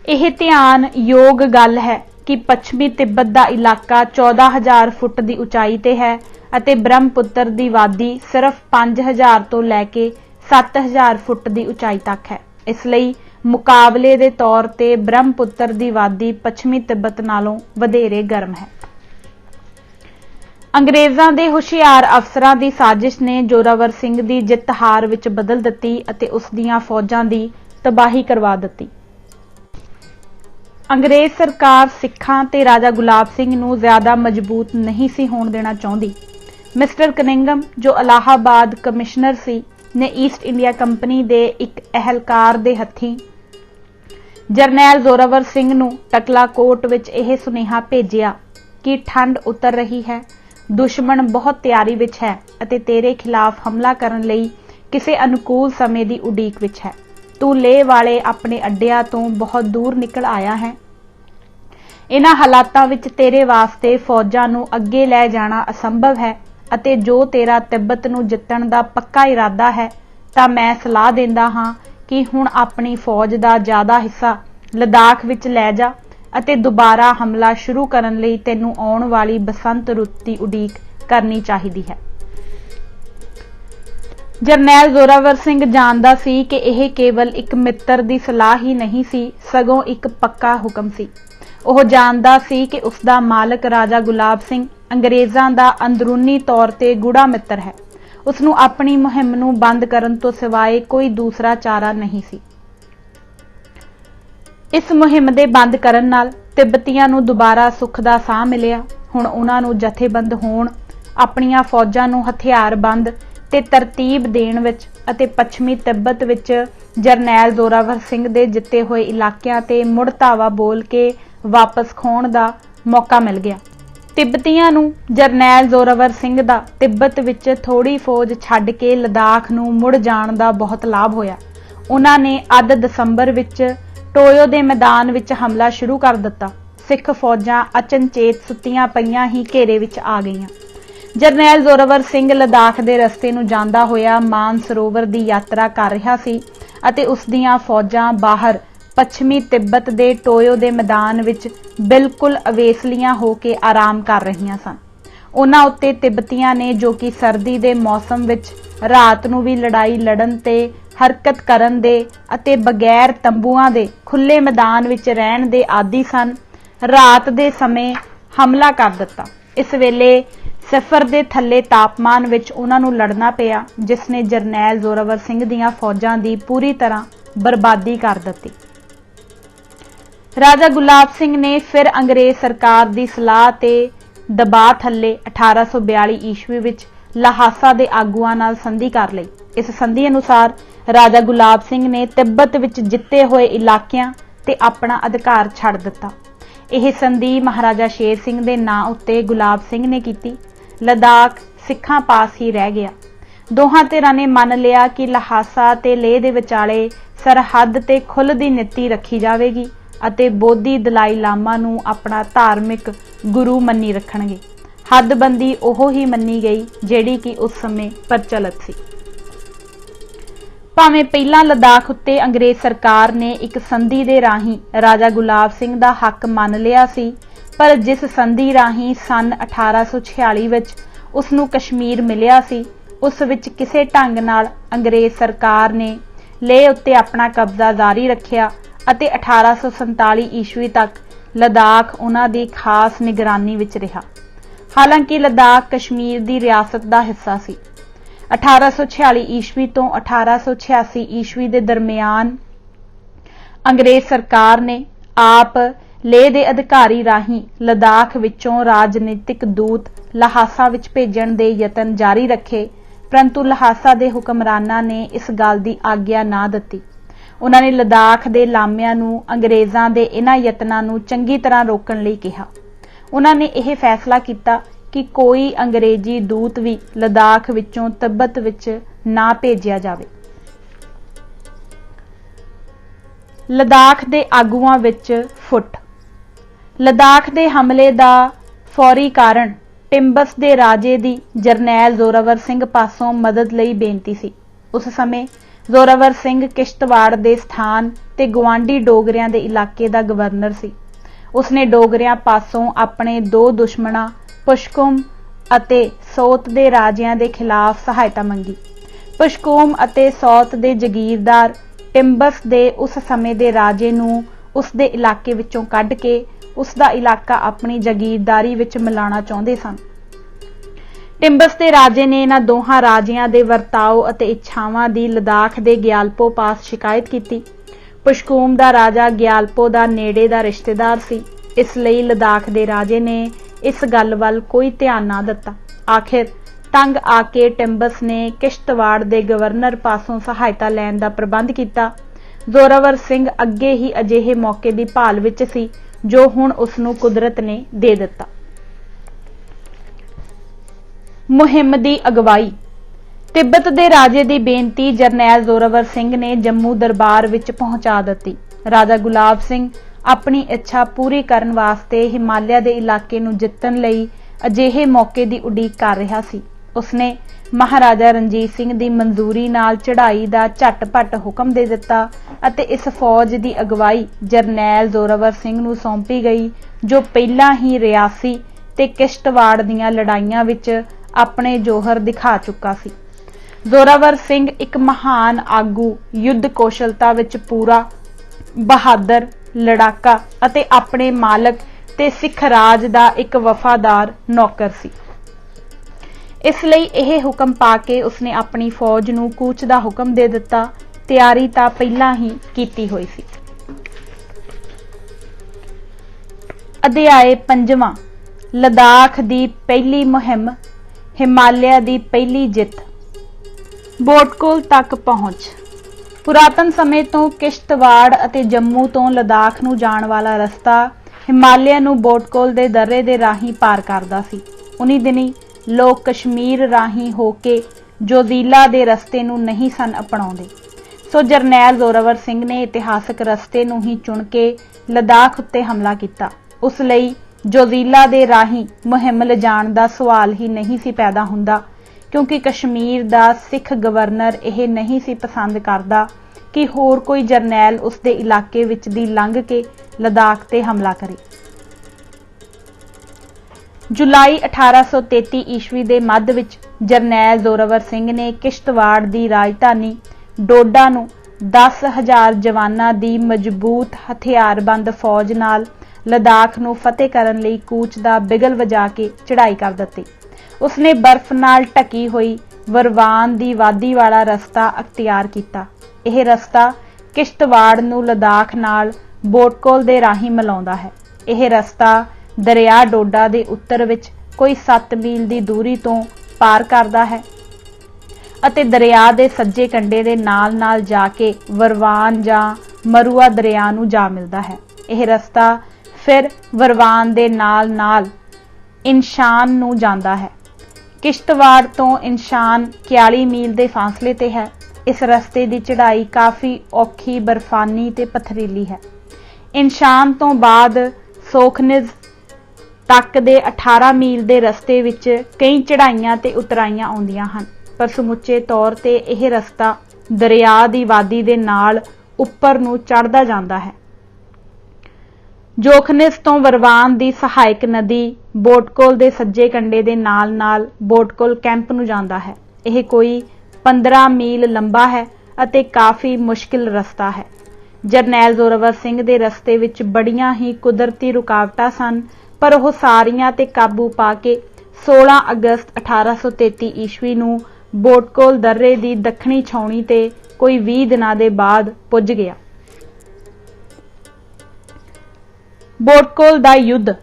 ਇਹ ਧਿਆਨ ਯੋਗ ਗੱਲ ਹੈ ਕਿ ਪੱਛਮੀ ਤਿੱਬਤ ਦਾ ਇਲਾਕਾ 14,000 ਫੁੱਟ ਦੀ ਉਚਾਈ ਤੇ ਹੈ ਅਤੇ ਬ੍ਰਹਮਪੁੱਤਰ ਦੀ ਵਾਦੀ ਸਿਰਫ 5,000 ਤੋਂ ਲੈ ਕੇ 7,000 ਫੁੱਟ ਦੀ ਉਚਾਈ ਤੱਕ ਹੈ। ਇਸ ਲਈ ਮੁਕਾਬਲੇ ਦੇ ਤੌਰ ਤੇ ਬ੍ਰਹਮਪੁੱਤਰ ਦੀ ਵਾਦੀ ਪੱਛਮੀ ਤਿੱਬਤ ਨਾਲੋਂ ਵਧੇਰੇ ਗਰਮ ਹੈ। ਅੰਗਰੇਜ਼ਾਂ ਦੇ ਹੁਸ਼ਿਆਰ ਅਫਸਰਾਂ ਦੀ ਸਾਜ਼ਿਸ਼ ਨੇ ਜ਼ੋਰਾਵਰ ਸਿੰਘ ਦੀ ਜਿੱਤ ਹਾਰ ਵਿੱਚ ਬਦਲ ਦਿੱਤੀ ਅਤੇ ਉਸ ਦੀਆਂ ਫੌਜਾਂ ਦੀ ਤਬਾਹੀ ਕਰਵਾ ਦਿੱਤੀ। ਅੰਗਰੇਜ਼ ਸਰਕਾਰ ਸਿੱਖਾਂ ਤੇ ਰਾਜਾ ਗੁਲਾਬ ਸਿੰਘ ਨੂੰ ਜ਼ਿਆਦਾ ਮਜ਼ਬੂਤ ਨਹੀਂ ਸੀ ਹੋਣ ਦੇਣਾ ਚਾਹੁੰਦੀ। ਮਿਸਟਰ ਕਨਿੰਗਮ ਜੋ ਇਲਾਹਾਬਾਦ ਕਮਿਸ਼ਨਰ ਸੀ ਨੇ ਈਸਟ ਇੰਡੀਆ ਕੰਪਨੀ ਦੇ ਇੱਕ ਅਹਿਲਕਾਰ ਦੇ ਹੱਥੀਂ ਜਰਨੈਲ ਜ਼ੋਰਾਵਰ ਸਿੰਘ ਨੂੰ ਟਕਲਾਕੋਟ ਵਿੱਚ ਇਹ ਸੁਨੇਹਾ ਭੇਜਿਆ ਕਿ ਠੰਡ ਉਤਰ ਰਹੀ ਹੈ, ਦੁਸ਼ਮਣ ਬਹੁਤ ਤਿਆਰੀ ਵਿੱਚ ਹੈ ਅਤੇ ਤੇਰੇ ਖਿਲਾਫ ਹਮਲਾ ਕਰਨ ਲਈ ਕਿਸੇ ਅਨੁਕੂਲ ਸਮੇਂ ਦੀ ਉਡੀਕ ਵਿੱਚ ਹੈ। ਤੂੰ ਲੇਹ ਵਾਲੇ ਆਪਣੇ ਅੱਡਿਆਂ ਤੋਂ ਬਹੁਤ ਦੂਰ ਨਿਕਲ ਆਇਆ ਹੈ। ਇਹਨਾਂ ਹਾਲਾਤਾਂ ਵਿੱਚ ਤੇਰੇ ਵਾਸਤੇ ਫੌਜਾਂ ਨੂੰ ਅੱਗੇ ਲੈ ਜਾਣਾ ਅਸੰਭਵ ਹੈ ਅਤੇ ਜੋ ਤੇਰਾ ਤਿੱਬਤ ਨੂੰ ਜਿੱਤਣ ਦਾ ਪੱਕਾ ਇਰਾਦਾ ਹੈ ਤਾਂ ਮੈਂ ਸਲਾਹ ਦਿੰਦਾ ਹਾਂ ਕਿ ਹੁਣ ਆਪਣੀ ਫੌਜ ਦਾ ਜ਼ਿਆਦਾ ਹਿੱਸਾ ਲਦਾਖ ਵਿੱਚ ਲੈ ਜਾ ਅਤੇ ਦੁਬਾਰਾ ਹਮਲਾ ਸ਼ੁਰੂ ਕਰਨ ਲਈ ਤੈਨੂੰ ਆਉਣ ਵਾਲੀ ਬਸੰਤ ਰੁੱਤ ਦੀ ਉਡੀਕ ਕਰਨੀ ਚਾਹੀਦੀ ਹੈ। ਜਰਨੈਲ ਜ਼ੋਰਾਵਰ ਸਿੰਘ ਜਾਣਦਾ ਸੀ ਕਿ ਇਹ ਕੇਵਲ ਇੱਕ ਮਿੱਤਰ ਦੀ ਸਲਾਹ ਹੀ ਨਹੀਂ ਸੀ, ਸਗੋਂ ਇੱਕ ਪੱਕਾ ਹੁਕਮ ਸੀ। ਉਹ ਜਾਣਦਾ ਸੀ ਕਿ ਉਸ ਦਾ ਮਾਲਕ ਰਾਜਾ ਗੁਲਾਬ ਸਿੰਘ ਅੰਗਰੇਜ਼ਾਂ ਦਾ ਅੰਦਰੂਨੀ ਤੌਰ ਤੇ ਗੂੜਾ ਮਿੱਤਰ ਹੈ। ਉਸ ਨੂੰ ਆਪਣੀ ਮੁਹਿੰਮ ਨੂੰ ਬੰਦ ਕਰਨ ਤੋਂ ਸਿਵਾਏ ਕੋਈ ਦੂਸਰਾ ਚਾਰਾ ਨਹੀਂ ਸੀ। ਇਸ ਮੁਹਿੰਮ ਦੇ ਬੰਦ ਕਰਨ ਨਾਲ ਤਿੱਬਤੀਆਂ ਨੂੰ ਦੁਬਾਰਾ ਸੁੱਖ ਦਾ ਸਾਹ ਮਿਲਿਆ। ਹੁਣ ਉਹਨਾਂ ਨੂੰ ਜਥੇਬੰਦ ਹੋਣ, ਆਪਣੀਆਂ ਫੌਜਾਂ ਨੂੰ ਹਥਿਆਰਬੰਦ ਤੇ ਤਰਤੀਬ ਦੇਣ ਵਿੱਚ ਅਤੇ ਪੱਛਮੀ ਤਿੱਬਤ ਵਿੱਚ ਜਰਨੈਲ ਜ਼ੋਰਾਵਰ ਸਿੰਘ ਦੇ ਜਿੱਤੇ ਹੋਏ ਇਲਾਕਿਆਂ ਤੇ ਮੁੜ ਧਾਵਾ ਬੋਲ ਕੇ ਵਾਪਸ ਖਾਣ ਦਾ ਮੌਕਾ ਮਿਲ ਗਿਆ। ਤਿੱਬਤੀਆਂ ਨੂੰ ਜਰਨੈਲ ਜ਼ੋਰਾਵਰ ਸਿੰਘ ਦਾ ਤਿੱਬਤ ਵਿੱਚ ਥੋੜੀ ਫੌਜ ਛੱਡ ਕੇ ਲਦਾਖ ਨੂੰ ਮੁੜ ਜਾਣ ਦਾ ਬਹੁਤ ਲਾਭ ਹੋਇਆ। ਉਹਨਾਂ ਨੇ ਅੱਧ ਦਸੰਬਰ ਵਿੱਚ ਟੋਇਓ ਦੇ ਮੈਦਾਨ ਵਿੱਚ ਹਮਲਾ ਸ਼ੁਰੂ ਕਰ ਦਿੱਤਾ। ਸਿੱਖ ਫੌਜਾਂ ਅਚਨਚੇਤ ਸੁੱਤੀਆਂ ਪਈਆਂ ਹੀ ਘੇਰੇ ਵਿੱਚ ਆ ਗਈਆਂ। ਜਰਨੈਲ ਜ਼ੋਰਾਵਰ ਸਿੰਘ ਲਦਾਖ ਦੇ ਰਸਤੇ ਨੂੰ ਜਾਂਦਾ ਹੋਇਆ ਮਾਨ ਸਰੋਵਰ ਦੀ ਯਾਤਰਾ ਕਰ ਰਿਹਾ ਸੀ ਅਤੇ ਉਸ ਦੀਆਂ ਫੌਜਾਂ ਬਾਹਰ ਪੱਛਮੀ ਤਿੱਬਤ ਦੇ ਟੋਇਓ ਦੇ ਮੈਦਾਨ ਵਿੱਚ ਬਿਲਕੁਲ ਅਵੇਸਲੀਆਂ ਹੋ ਕੇ ਆਰਾਮ ਕਰ ਰਹੀਆਂ ਸਨ। ਉਹਨਾਂ ਉੱਤੇ ਤਿੱਬਤੀਆਂ ਨੇ, ਜੋ ਕਿ ਸਰਦੀ ਦੇ ਮੌਸਮ ਵਿੱਚ ਰਾਤ ਨੂੰ ਵੀ ਲੜਾਈ ਲੜਨ ਤੇ ਹਰਕਤ ਕਰਨ ਦੇ ਅਤੇ ਬਗੈਰ ਤੰਬੂਆਂ ਦੇ ਖੁੱਲੇ ਮੈਦਾਨ ਵਿੱਚ ਰਹਿਣ ਦੇ ਆਦੀ ਸਨ, ਰਾਤ ਦੇ ਸਮੇਂ ਹਮਲਾ ਕਰ ਦਿੱਤਾ। ਇਸ ਵੇਲੇ ਸਿਫਰ ਦੇ ਥੱਲੇ ਤਾਪਮਾਨ ਵਿੱਚ ਉਹਨਾਂ ਨੂੰ ਲੜਨਾ ਪਿਆ, ਜਿਸ ਨੇ ਜਰਨੈਲ ਜ਼ੋਰਾਵਰ ਸਿੰਘ ਦੀਆਂ ਫੌਜਾਂ ਦੀ ਪੂਰੀ ਤਰ੍ਹਾਂ ਬਰਬਾਦੀ ਕਰ ਦਿੱਤੀ। ਰਾਜਾ ਗੁਲਾਬ ਸਿੰਘ ਨੇ ਫਿਰ ਅੰਗਰੇਜ਼ ਸਰਕਾਰ ਦੀ ਸਲਾਹ ਤੇ ਦਬਾਅ ਥੱਲੇ 1842 ਈਸਵੀ ਵਿੱਚ ਲਹਾਸਾ ਦੇ ਆਗੂਆਂ ਨਾਲ ਸੰਧੀ ਕਰ ਲਈ। ਇਸ ਸੰਧੀ ਅਨੁਸਾਰ ਰਾਜਾ ਗੁਲਾਬ ਸਿੰਘ ਨੇ ਤਿੱਬਤ ਵਿੱਚ ਜਿੱਤੇ ਹੋਏ ਇਲਾਕਿਆਂ ਤੇ ਆਪਣਾ ਅਧਿਕਾਰ ਛੱਡ ਦਿੱਤਾ। ਇਹ ਸੰਧੀ ਮਹਾਰਾਜਾ ਸ਼ੇਰ ਸਿੰਘ ਦੇ ਨਾਂ ਉੱਤੇ ਗੁਲਾਬ ਸਿੰਘ ਨੇ ਕੀਤੀ। ਲਦਾਖ ਸਿੱਖਾਂ ਪਾਸ ਹੀ ਰਹਿ ਗਿਆ। ਦੋਹਾਂ ਧਿਰਾਂ ਨੇ ਮੰਨ ਲਿਆ ਕਿ ਲਹਾਸਾ ਤੇ ਲੇਹ ਦੇ ਵਿਚਾਲੇ ਸਰਹੱਦ ਤੇ ਖੁੱਲ੍ਹ ਦੀ ਨੀਤੀ ਰੱਖੀ ਜਾਵੇਗੀ ਅਤੇ ਬੋਧੀ ਦਲਾਈ ਲਾਮਾ ਨੂੰ ਆਪਣਾ ਧਾਰਮਿਕ ਗੁਰੂ ਮੰਨੀ ਰੱਖਣਗੇ। ਹੱਦਬੰਦੀ ਉਹ ਹੀ ਮੰਨੀ ਗਈ ਜਿਹੜੀ ਕਿ ਉਸ ਸਮੇਂ ਪ੍ਰਚਲਿਤ ਸੀ। ਭਾਵੇਂ ਪਹਿਲਾਂ ਲਦਾਖ ਉੱਤੇ ਅੰਗਰੇਜ਼ ਸਰਕਾਰ ਨੇ ਇੱਕ ਸੰਧੀ ਦੇ ਰਾਹੀਂ ਰਾਜਾ ਗੁਲਾਬ ਸਿੰਘ ਦਾ ਹੱਕ ਮੰਨ ਲਿਆ ਸੀ, ਪਰ ਜਿਸ ਸੰਧੀ ਰਾਹੀਂ ਸੰਨ 1846 ਵਿੱਚ ਉਸ ਨੂੰ ਕਸ਼ਮੀਰ ਮਿਲਿਆ ਸੀ, ਉਸ ਵਿੱਚ ਕਿਸੇ ਢੰਗ ਨਾਲ ਅੰਗਰੇਜ਼ ਸਰਕਾਰ ਨੇ ਲੇਹ ਉੱਤੇ ਆਪਣਾ ਕਬਜ਼ਾ ਜਾਰੀ ਰੱਖਿਆ ਅਤੇ 1847 ਈਸਵੀ ਤੱਕ ਲਦਾਖ ਉਹਨਾਂ ਦੀ ਖਾਸ ਨਿਗਰਾਨੀ ਵਿੱਚ ਰਿਹਾ। ਹਾਲਾਂਕਿ ਲਦਾਖ ਕਸ਼ਮੀਰ ਦੀ ਰਿਆਸਤ ਦਾ ਹਿੱਸਾ ਸੀ। 1846 ਈਸਵੀ ਤੋਂ 1886 ਈਸਵੀ ਦੇ ਦਰਮਿਆਨ ਅੰਗਰੇਜ਼ ਸਰਕਾਰ ਨੇ ਆਪ ਲੇਹ ਦੇ ਅਧਿਕਾਰੀ ਰਾਹੀਂ ਲਦਾਖ ਵਿੱਚੋਂ ਰਾਜਨੀਤਿਕ ਦੂਤ ਲਹਾਸਾ ਵਿੱਚ ਭੇਜਣ ਦੇ ਯਤਨ ਜਾਰੀ ਰੱਖੇ, ਪਰੰਤੂ ਲਹਾਸਾ ਦੇ ਹੁਕਮਰਾਨਾਂ ਨੇ ਇਸ ਗੱਲ ਦੀ ਆਗਿਆ ਨਾ ਦਿੱਤੀ। ਉਹਨਾਂ ਨੇ ਲਦਾਖ ਦੇ ਲਾਮਿਆਂ ਨੂੰ ਅੰਗਰੇਜ਼ਾਂ ਦੇ ਇਹਨਾਂ ਯਤਨਾਂ ਨੂੰ ਚੰਗੀ ਤਰ੍ਹਾਂ ਰੋਕਣ ਲਈ ਕਿਹਾ। ਉਹਨਾਂ ਨੇ ਇਹ ਫੈਸਲਾ ਕੀਤਾ ਕਿ ਕੋਈ ਅੰਗਰੇਜ਼ੀ ਦੂਤ ਵੀ ਲਦਾਖ ਵਿੱਚੋਂ ਤਿੱਬਤ ਵਿੱਚ ਨਾ ਭੇਜਿਆ ਜਾਵੇ। ਲਦਾਖ ਦੇ ਆਗੂਆਂ ਵਿੱਚ ਫੁੱਟ। ਲਦਾਖ ਦੇ ਹਮਲੇ ਦਾ ਫੌਰੀ ਕਾਰਨ ਟਿੰਬਸ ਦੇ ਰਾਜੇ ਦੀ ਜਰਨੈਲ ਜ਼ੋਰਾਵਰ ਸਿੰਘ ਪਾਸੋਂ ਮਦਦ ਲਈ ਬੇਨਤੀ ਸੀ। ਉਸ ਸਮੇਂ ਜ਼ੋਰਾਵਰ ਸਿੰਘ ਕਿਸ਼ਤਵਾੜ ਦੇ ਸਥਾਨ ਤੇ ਗੁਆਂਢੀ ਡੋਗਰਿਆਂ ਦੇ ਇਲਾਕੇ ਦਾ ਗਵਰਨਰ ਸੀ। ਉਸਨੇ ਡੋਗਰਿਆਂ ਪਾਸੋਂ ਆਪਣੇ ਦੋ ਦੁਸ਼ਮਣਾਂ ਪੁਸ਼ਕੁਮ ਅਤੇ ਸੌਤ ਦੇ ਰਾਜਿਆਂ ਦੇ ਖਿਲਾਫ ਸਹਾਇਤਾ ਮੰਗੀ। ਪੁਸ਼ਕੁਮ ਅਤੇ ਸੌਤ ਦੇ ਜਗੀਰਦਾਰ ਟਿੰਬਸ ਦੇ ਉਸ ਸਮੇਂ ਦੇ ਰਾਜੇ ਨੂੰ ਉਸ ਦੇ ਇਲਾਕੇ ਵਿੱਚੋਂ ਕੱਢ ਕੇ ਉਸ ਦਾ ਇਲਾਕਾ ਆਪਣੀ ਜਗੀਰਦਾਰੀ ਵਿੱਚ ਮਿਲਾਉਣਾ ਚਾਹੁੰਦੇ ਸਨ। ਟਿੰਬਸ ਦੇ ਰਾਜੇ ਨੇ ਇਹਨਾਂ ਦੋਹਾਂ ਰਾਜਿਆਂ ਦੇ ਵਰਤਾਓ ਅਤੇ ਇੱਛਾਵਾਂ ਦੀ ਲਦਾਖ ਦੇ ਗਿਆਲਪੋ ਪਾਸ ਸ਼ਿਕਾਇਤ ਕੀਤੀ। ਪੁਸ਼ਕੁਮ ਦਾ ਰਾਜਾ ਗਿਆਲਪੋ ਦਾ ਨੇੜੇ ਦਾ ਰਿਸ਼ਤੇਦਾਰ ਸੀ, ਇਸ ਲਈ ਲਦਾਖ ਦੇ ਰਾਜੇ ਨੇ ਇਸ ਗੱਲ ਵੱਲ ਕੋਈ ਧਿਆਨ ਨਾ ਦਿੱਤਾ। ਆਖਿਰ तंग आके टिम्बस ने किश्तवाड़ के गवर्नर पासों सहायता लैण का प्रबंध किया। जोरावर सिंह अगे ही अजिहे मौके की भाल विच सी जो हुण उसनूं कुदरत ने दे दिता। मुहिम की अगवाई। तिब्बत के राजे की बेनती जरनैल जोरावर सिंह ने जम्मू दरबार विच पहुंचा दी। राजा गुलाब सिंह अपनी इच्छा पूरी करन वास्ते हिमालय के इलाके नूं जितण लई अजिहे मौके की उड़ीक कर रहा सी। उसने महाराजा रणजीत सिंह की मंजूरी नाल चढ़ाई का झटपट हुक्म दे दिता अते इस फौज की अगवाई जरनैल जोरावर सिंह नूं सौंपी गई जो पहला ही रियासी ते किश्तवाड़ दीआं लड़ाइयां विच अपने जोहर दिखा चुका सी। जोरावर सिंह एक महान आगू, युद्ध कौशलता विच पूरा, बहादुर, लड़ाका अते अपने मालक ते सिख राज दा एक वफादार नौकर सी। इसलिए यह हुक्म पाके उसने अपनी फौज नूं कूच दा हुक्म दे दिता। तैयारी तां पहला ही कीती होई सी। अध्याय 5वां। लद्दाख दी पहली मुहिम, हिमालय दी पहली जित। बोटकोल तक पहुंच। पुरातन समय तो किश्तवाड़ अते जम्मू तो लद्दाख नूं जाण वाला रस्ता हिमालय नूं बोटकोल दे दर्रे दे राही पार करदा सी। उन्हीं दिनी लोग कश्मीर राही होके जोजीला दे रस्ते नूं नहीं सन अपनाउंदे। सो जरनैल जोरावर सिंह ने इतिहासक रस्ते नूं ही चुन के लद्दाख उत्ते हमला किया। उस लई जोजीला दे राही मुहिम लिजाण दा सवाल ही नहीं सी पैदा हुंदा क्योंकि कश्मीर दा सिख गवर्नर यह नहीं सी पसंद करदा कि होर कोई जरनैल उसदे इलाके विच दी लंघ के लद्दाख ते हमला करे। जुलाई 1833 ईस्वी दे मध्य विच जरनैल जोरावर सिंह ने किश्तवाड़ दी राजधानी डोडा नूं 10,000 जवानां दी मजबूत हथियारबंद फौज नाल लद्दाख नूं फतेह करन लई कूच दा बिगल वजा के चढ़ाई कर दित्ती। उसने बर्फ नाल ढकी हुई वरवान दी वादी वाला रस्ता अख्तियार किया। यह रस्ता किश्तवाड़ नूं लद्दाख नाल बोटकोल दे राही मिलाउंदा है। यह रस्ता दरिया डोडा दे उत्तर विच कोई 7 मील की दूरी तो पार करदा है अते दरिया दे सज्जे कंढे दे नाल नाल जाके वरवान जां मरुआ दरिया नूं जा मिलदा है। यह रस्ता फिर वरवान दे नाल नाल इंशान नूं जांदा है। किश्तवाड़ तो इंशान 41 मील के फासले ते है। इस रस्ते की चढ़ाई काफ़ी औखी, बर्फानी ते पथरीली है। इंशान तो बाद सोखनिज तक दे 18 मील के रस्ते विच कई चढ़ाइयां ते उतराइयां आउंदियां हन पर समुचे तौर ते यह रस्ता दरिया दी वादी दे नाल उपर नूं चढ़दा जांदा है। जोखनिस तो वरवान दी सहायक नदी बोटकोल दे सज्जे कंढे दे नाल नाल बोटकोल कैंप नूं जांदा है। यह कोई 15 मील लंबा है अते काफ़ी मुश्किल रस्ता है। जरनैल जोरावर सिंह दे रस्ते विच बड़ियां ही कुदरती रुकावटां सन पर वह सारियां ते काबू पा के 16 अगस्त 1833 ईस्वी नूं बोटकोल दर्रे दी दक्षिणी छाउणी ते कोई 20 दिनां दे बाद पुज गया। बोटकोल दा युद्ध।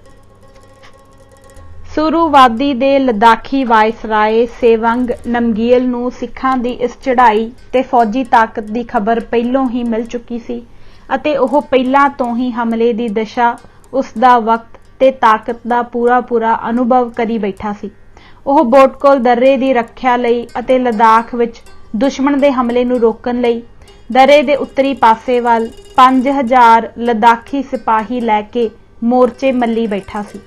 सुरुवादी दे लद्दाखी वायसराय सेवंग नमगियल नूं सिखां दी इस चढ़ाई ते फौजी ताकत दी खबर पहलों ही मिल चुकी सी अते ओह पहलां तो ही हमले दी दशा, उसदा वक्त ते ताकत दा पूरा अनुभव करी बैठा सी। ओह बोटकोल दर्रे दी रखिया लई अते लद्दाख विच दुश्मन दे हमले नूं रोकण लई दरे दे उत्तरी पासे वाल 5000 लद्दाखी सिपाही लैके मोर्चे मल्ली बैठा सी।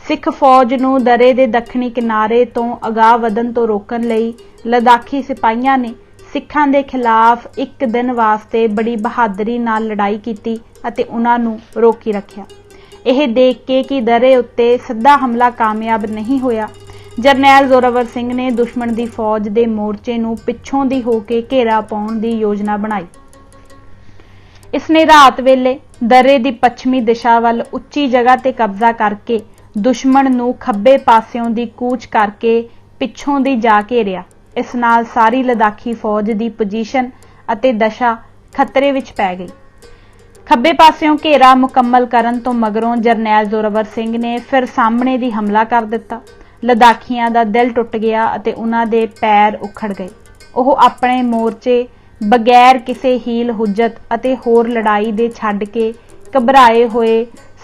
सिख फौज नूं दरे दे दक्षिणी किनारे तो अगाह वधन तो रोकण लई लद्दाखी सिपाहियां ने सिखां दे खिलाफ एक दिन वास्ते बड़ी बहादुरी नाल लड़ाई कीती अते उन्हां नूं रोकी रखिया। यह देख के कि दरे उत्ते सिद्धा हमला कामयाब नहीं होया, जरनैल जोरावर सिंह ने दुश्मन दी फौज दे मोर्चे नूं पिछों दी होके घेरा पाउण दी योजना बनाई। इसने रात वेले दरे दी पश्चिमी दिशा वल उच्ची जगह ते कब्जा करके दुश्मन नूं खब्बे पासियों दी कूच करके पिछों दी जा घेरिया। इस नाल सारी लद्दाखी फौज दी पोजीशन अते दशा खतरे विच पै गई। खब्बे पासियों घेरा मुकम्मल करन तो मगरों जरनैल जोरावर सिंह ने फिर सामने दी हमला कर दिता। लद्दाखियां दा दिल टुट गया अते उन्हां दे पैर उखड़ गए। ਉਹ ਆਪਣੇ ਮੋਰਚੇ बगैर किसी हील हुज्जत अते होर लड़ाई दे छड्ड के घबराए होए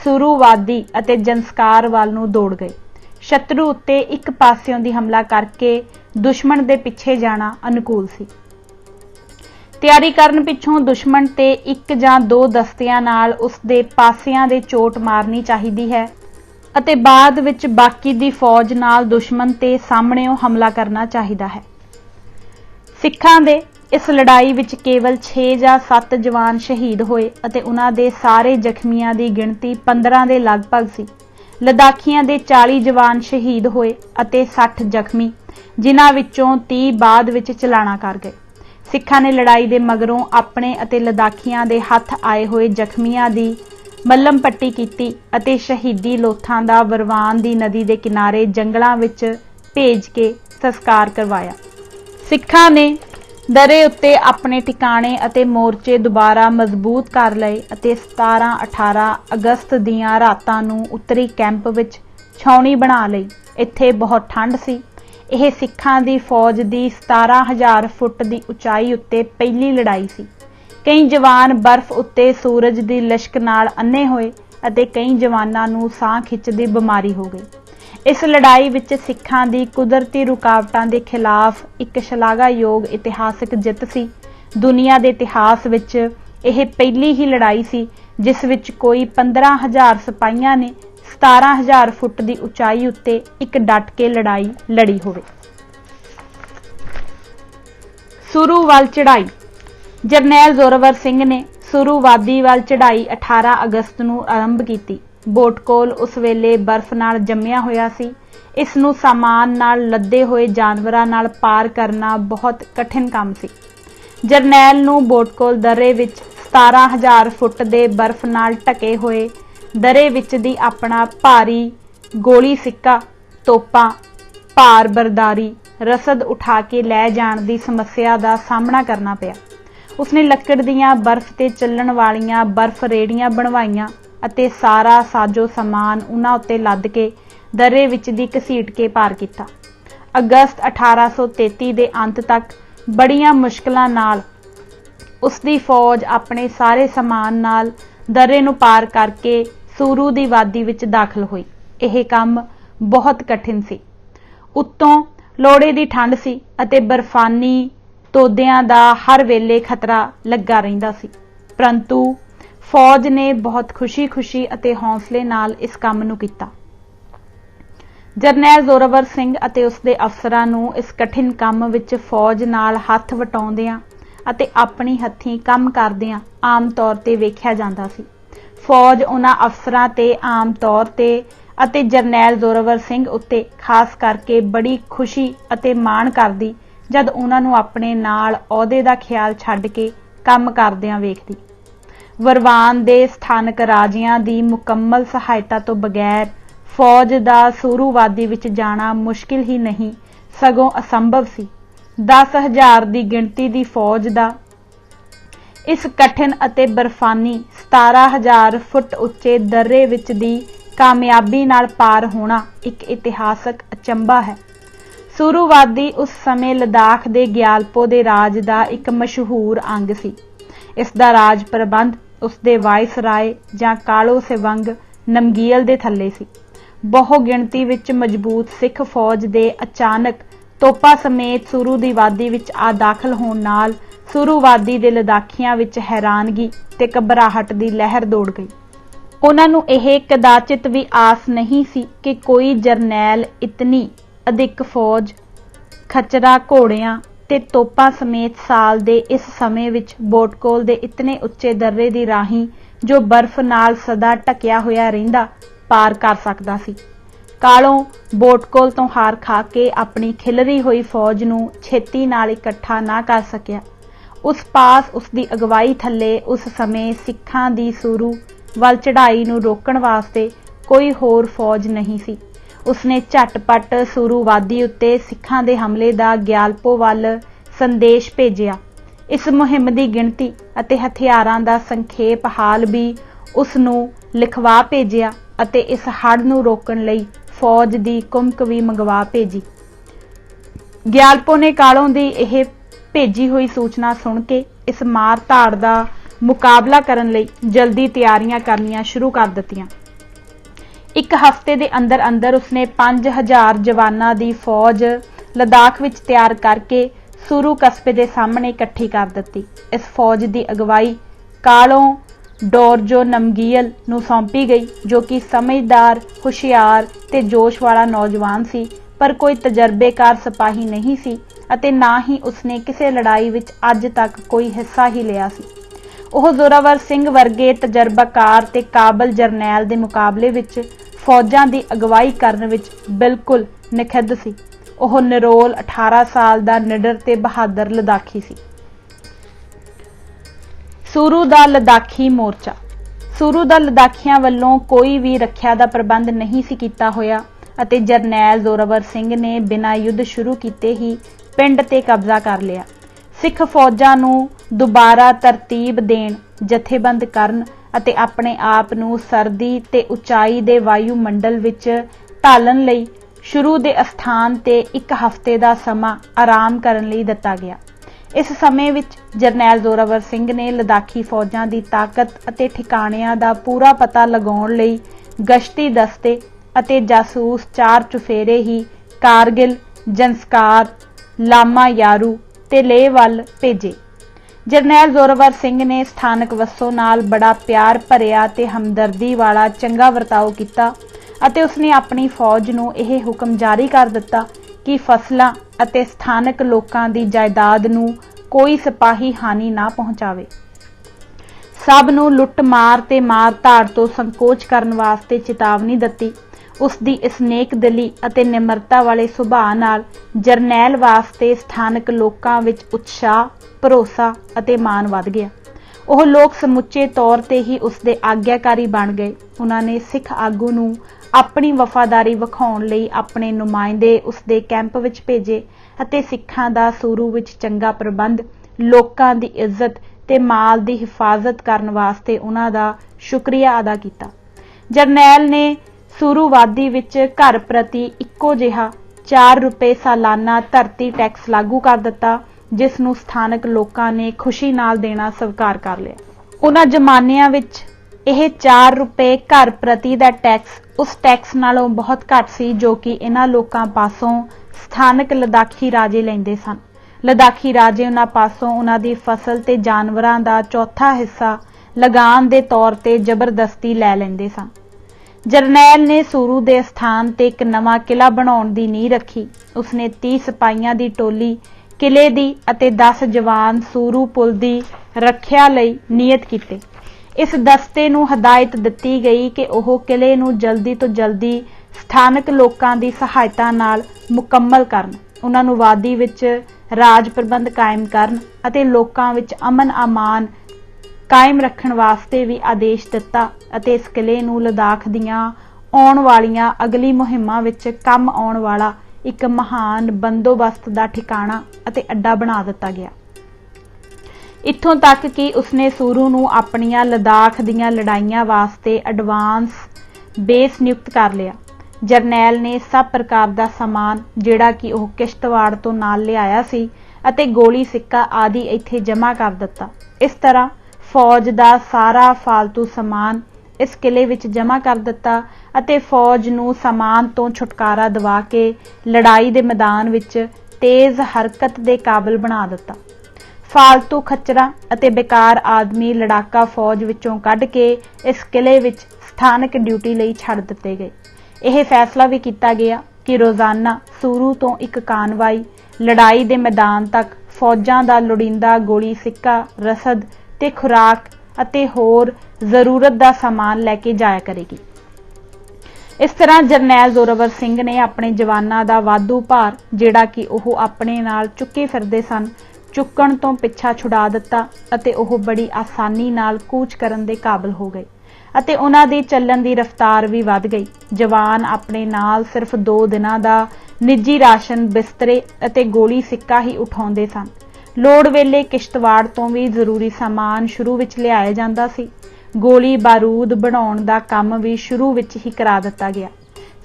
सुरूवादी अते जंस्कार वाल नूं दौड़ गए। शत्रु उत्ते एक पासियों दी हमला करके दुश्मन दे पिछे जाना अनुकूल सी। तैयारी करन पिछों दुश्मन ते एक जां दो दस्तियां नाल उस दे पासियां दे चोट मारनी चाहिदी है अते बाद विच बाकी दी फौज नाल दुश्मन ते सामणेओं हमला करना चाहिदा है। सिखां दे इस लड़ाई विच केवल 6 ਜਾਂ 7 जवान शहीद होए अते उन्हां दे सारे जख्मियां दी गिणती 15 ਦੇ लगभग सी। लद्दाखियां दे 40 जवान शहीद होए अते 60 जख्मी, जिन्हां विचों 30 बाद विच चलाणा कर गए। सिखां ने लड़ाई दे मगरों अपने अते लद्दाखियां दे हत्थ आए होए जख्मियां दी मल्लम पट्टी कीती अते शहीदी लोथां दा वरवान दी नदी दे किनारे जंगलां विच भेज के संस्कार करवाया। सिखां ने दरे उत्ते अपने ठिकाने अते मोर्चे दुबारा मजबूत कर लए अते 17-18 अगस्त दियां रातां नूं उत्तरी कैंप विच छाउणी बना लई। इत्थे बहुत ठंड सी। यह सिखां दी फौज दी 17,000 फुट दी उचाई उत्ते पहली लड़ाई सी। कई जवान बर्फ उत्ते सूरज दी लिशक नाल अन्ने होए अते कई जवानां नूं साह खिच्चदी बीमारी हो गई। इस लड़ाई विच सिखां दी कुदरती रुकावटां दे खिलाफ एक शलाघायोग इतिहासक जित सी। दुनिया दे इतिहास विच यह पहली ही लड़ाई सी जिस विच कोई 15,000 सिपाहियां ने 17,000 फुट दी उचाई उत्ते एक डट के लड़ाई लड़ी होवे। सुरू वाल चढ़ाई। जरनैल जोरावर सिंह ने सुरू वादी वाल चढ़ाई 18 अगस्त नूं आरंभ कीती। बोट कोल उस वेले बर्फ नाल जम्मिया होया सी। इस नूं सामान नाल लदे होए जानवरां नाल पार करना बहुत कठिन काम सी। जरनैल नूं बोट कोल दरे विच 17,000 फुट दे बर्फ नाल ढके होए दरे विच दी अपना भारी गोली सिक्का, तोपां, भार बरदारी रसद उठा के लै जाण दी समस्या दा सामना करना पिया। उसने लकड़ दीयां बर्फ ते चलण वालियां बर्फ रेड़ियां बनवाईयां अते सारा साजो समान उन्हां उत्ते लद के दरे विच दी घसीट के पार किया। अगस्त 1833 दे अंत तक बड़ियां मुश्किलां नाल उसदी फौज अपने सारे समान नाल दरे नूं पार करके सूरू दी वादी विच दाखल हुई। यह काम बहुत कठिन सी। उत्तों लोड़े दी ठंड सी अते बर्फानी तोदियां दा हर वेले खतरा लगा रहिंदा सी, परंतु फौज ने बहुत खुशी खुशी अते हौसले नाल इस काम नूं कीता। जरनैल जोरावर सिंह अते उसदे अफसरां नूं इस कठिन काम विच फौज नाल हत्थ वटाउंदियां अते अपनी हत्थीं काम करदियां आम तौर ते वेखिया जांदा सी। फौज उन्हां अफसरां ते आम तौर ते अते जरनैल जोरावर सिंह उत्ते खास करके बड़ी खुशी अते माण करदी जद उन्हां नूं अपने नाल अहुदे दा ख्याल छड्ड के काम करदियां वेखदी। वरवान दे स्थानक राजियां दी मुकम्मल सहायता तो बगैर फौज दा सूरू वादी विच जाना मुश्किल ही नहीं सगों असंभव सी। 10,000 दी गिणती दी फौज दा इस कठिन अते बर्फानी 17,000 फुट उच्चे दर्रे विच दी कामयाबी नाल पार होना एक इतिहासक अचंभा है। सूरू वादी उस समय लद्दाख दे ग्यालपो दे राज दा एक मशहूर अंग सी। इसदा राज प्रबंध उसदे वाइसराय जां कालो सेवंग नमगियल दे थल्ले सी। बहु गिणती विच मजबूत सिख फौज दे अचानक तोपा समेत सूरू दी वादी विच आ दाखल होण नाल सूरू वादी दे लद्दाखियां विच हैरानगी ते घबराहट दी लहर दौड़ गई। उन्हां नूं यह कदाचित भी आस नहीं सी कि कोई जरनैल इतनी अधिक फौज खचरा घोड़ियां ते तोपां समेत साल दे इस समय विच बोटकोल दे इतने उच्चे दर्रे दी राही जो बर्फ नाल सदा ढकिया होया रहिंदा पार कर सकदा सी। कालों बोटकोल तो हार खा के अपनी खिलरी हुई फौज नूं छेती नाल इकट्ठा ना कर सकिया। उस पास उसकी अगवाई थले उस समय सिखां दी सूरू वल चढ़ाई नूं रोकण वास्ते कोई होर फौज नहीं सी। उसने झटपट सूरू वादी उत्ते सिखां दे हमले दा ग्यालपो वल संदेश भेजिया। इस मुहिम दी गिणती अते हथियारां दा संखेप हाल भी उस नूं लिखवा भेजिया अते इस हड़ नूं रोकण लई फौज की कुमक भी मंगवा भेजी। ग्यालपो ने कालों की यह भेजी हुई सूचना सुन के इस मार धाड़ का मुकाबला करन लई जल्दी तैयारियां करनियां शुरू कर दित्तियां। एक हफ्ते के अंदर अंदर उसने 5000 जवानों की फौज लद्दाख विच तैयार करके सुरू कस्बे के सामने इकट्ठी कर दी। इस फौज की अगवाई कालों डोरजो नमगियल नूं सौंपी गई, जो कि समझदार, हुशियार ते जोश वाला नौजवान सी, पर कोई तजर्बेकार सिपाही नहीं सी अते ना ही उसने किसी लड़ाई विच अज तक कोई हिस्सा ही लिया सी। ਉਹ ਜ਼ੋਰਾਵਰ ਸਿੰਘ ਵਰਗੇ ਤਜਰਬਾਕਾਰ ਤੇ ਕਾਬਲ ਜਰਨੈਲ ਦੇ ਮੁਕਾਬਲੇ ਵਿੱਚ ਫੌਜਾਂ ਦੀ ਅਗਵਾਈ ਕਰਨ ਵਿੱਚ ਬਿਲਕੁਲ ਨਿਖੱਧ ਸੀ। ਉਹ ਨਿਰੋਲ 18 ਸਾਲ ਦਾ ਨਿਡਰ ਤੇ ਬਹਾਦਰ ਲਦਾਖੀ ਸੀ। ਸੂਰੂ ਦਾ ਲਦਾਖੀ ਮੋਰਚਾ। ਸੂਰੂ ਦਾ ਲਦਾਖੀਆਂ ਵੱਲੋਂ ਕੋਈ ਵੀ ਰੱਖਿਆ ਦਾ ਪ੍ਰਬੰਧ ਨਹੀਂ ਸੀ ਕੀਤਾ ਹੋਇਆ ਅਤੇ ਜਰਨੈਲ ਜ਼ੋਰਾਵਰ ਸਿੰਘ ਨੇ ਬਿਨਾਂ ਯੁੱਧ ਸ਼ੁਰੂ ਕੀਤੇ ਹੀ ਪਿੰਡ ਤੇ ਕਬਜ਼ਾ ਕਰ ਲਿਆ। सिख फौजां नूं दुबारा तरतीब देण, जथेबंद करन अते अपने आप नूं सर्दी ते उचाई दे वायुमंडल विच ढालण लई शुरू दे अस्थान ते एक हफ्ते दा समा आराम करन लई दिता गया। इस समय विच जरनैल जोरावर सिंह ने लद्दाखी फौजां दी ताकत अते ठिकाणियां दा पूरा पता लगाउण लई गश्ती दस्ते अते जासूस चार चुफेरे ही कारगिल, जंस्कार, लामा यारू ते लेह वल भेजे। जरनैल जोरावर सिंह ने स्थानक वसों नाल बड़ा प्यार भरिया ते हमदर्दी वाला चंगा वरताव किया अते उसने अपनी फौज नूं यह हुक्म जारी कर दिता कि फसलां अते स्थानक लोकां दी जायदाद नूं कोई सिपाही हानि ना पहुंचावे। सब नूं लुट मार ते मार धाड़ तो संकोच करन वास्ते चेतावनी दित्ती। उसकी इस नेक दिली अते निमरता वाले सुभाਅ नाल जरनैल वास्ते स्थानक लोकां विच उत्साह, भरोसा अते मान वध गया। ਉਹ लोग समुचे तौर ते ही उसके आग्याकारी बन गए। उन्होंने सिख आगू नूं अपनी वफादारी विखाउण लई अपने नुमाइंदे उसके कैंप विच भेजे अते सिखां दा सूरू विच चंगा प्रबंध, लोकां दी इज्जत ते माल दी हिफाजत करन वास्ते उन्हां दा शुक्रिया अदा किया। जरनैल ने सूरू वादी विच घर प्रति इक्को जिहा 4 रुपए सालाना धरती टैक्स लागू कर दिता, जिस नूं स्थानक लोकां ने खुशी नाल देना स्वीकार कर लिया। उन्हां जमानिਆਂ विच यह 4 रुपए घर प्रति दा टैक्स उस टैक्स नालों बहुत घट सी जो कि इन्हां लोकां पासों स्थानक लद्दाखी राजे लैंदे सन। लद्दाखी राजे उन्हां पासों उन्हां दी फसल ते जानवरां दा चौथा हिस्सा लगान दे तौर ते जबरदस्ती लै लैंदे सन। जरनैल ने सूरू दे स्थान ते एक नवां किला बनाउण दी नींह रखी। उसने 30 सिपाहियां दी टोली किले दी अते 10 जवान सूरू पुल दी रखिया लई नियत कीते। इस दस्ते नूं हदायत दित्ती गई कि ओह किले नूं जल्दी तो जल्दी स्थानक लोकां दी सहायता नाल मुकम्मल करन, उन्हां नूं वादी विच राज प्रबंध कायम करन अते लोकां विच अमन अमान कायम रखण वास्ते भी आदेश दिता अते इस किले नूं लद्दाख दीआं आउण वालीआं अगली मुहिमां विच काम आउण वाला एक महान बंदोबस्त दा ठिकाणा अते अड्डा बना दिता गया। इत्थों तक कि उसने सूरू नूं अपणियां लद्दाख दीआं लड़ाइयां वास्ते एडवांस बेस नियुक्त कर लिया। जरनैल ने सब प्रकार दा समान जिहड़ा कि ओह किश्तवाड़ तो नाल लिआया सी अते गोली सिक्का आदि इत्थे जमा कर दिता। इस तरह फौज का सारा फालतू समान इस किले विच जमा कर दिता अते फौज नूं समान तो छुटकारा दिवा के लड़ाई दे मैदान विच तेज हरकत दे काबिल बना दिता। फालतू खच्चरां अते बेकार आदमी लड़ाका फौज विचों कढ के इस किले विच स्थानक ड्यूटी लई छड़ दिते गए। यह फैसला भी किया गया कि रोजाना सूरू तो एक कानवाई लड़ाई दे मैदान तक फौजां दा लोड़ींदा गोली सिक्का, रसद ते खुराक अते होर जरूरत दा समान लैके जाया करेगी। इस तरह जरनैल जोरावर सिंह ने अपने जवानां दा वाधू भार जिहड़ा कि ओह अपने नाल चुके फिरदे सन चुकण तो पिछा छुड़ा दिता अते ओह बड़ी आसानी नाल कूच करन दे काबिल हो गए अते उन्हां दी चलण दी रफ्तार भी वध गई। जवान अपने नाल सिर्फ 2 दिनां दा निजी राशन, बिस्तरे अते गोली सिक्का ही उठाउंदे सन। लोड़ वेले किश्तवाड़ तो भी जरूरी समान शुरू विच लिआया जांदा सी। गोली बारूद बनाउण दा काम भी शुरू विच ही करा दिता गया।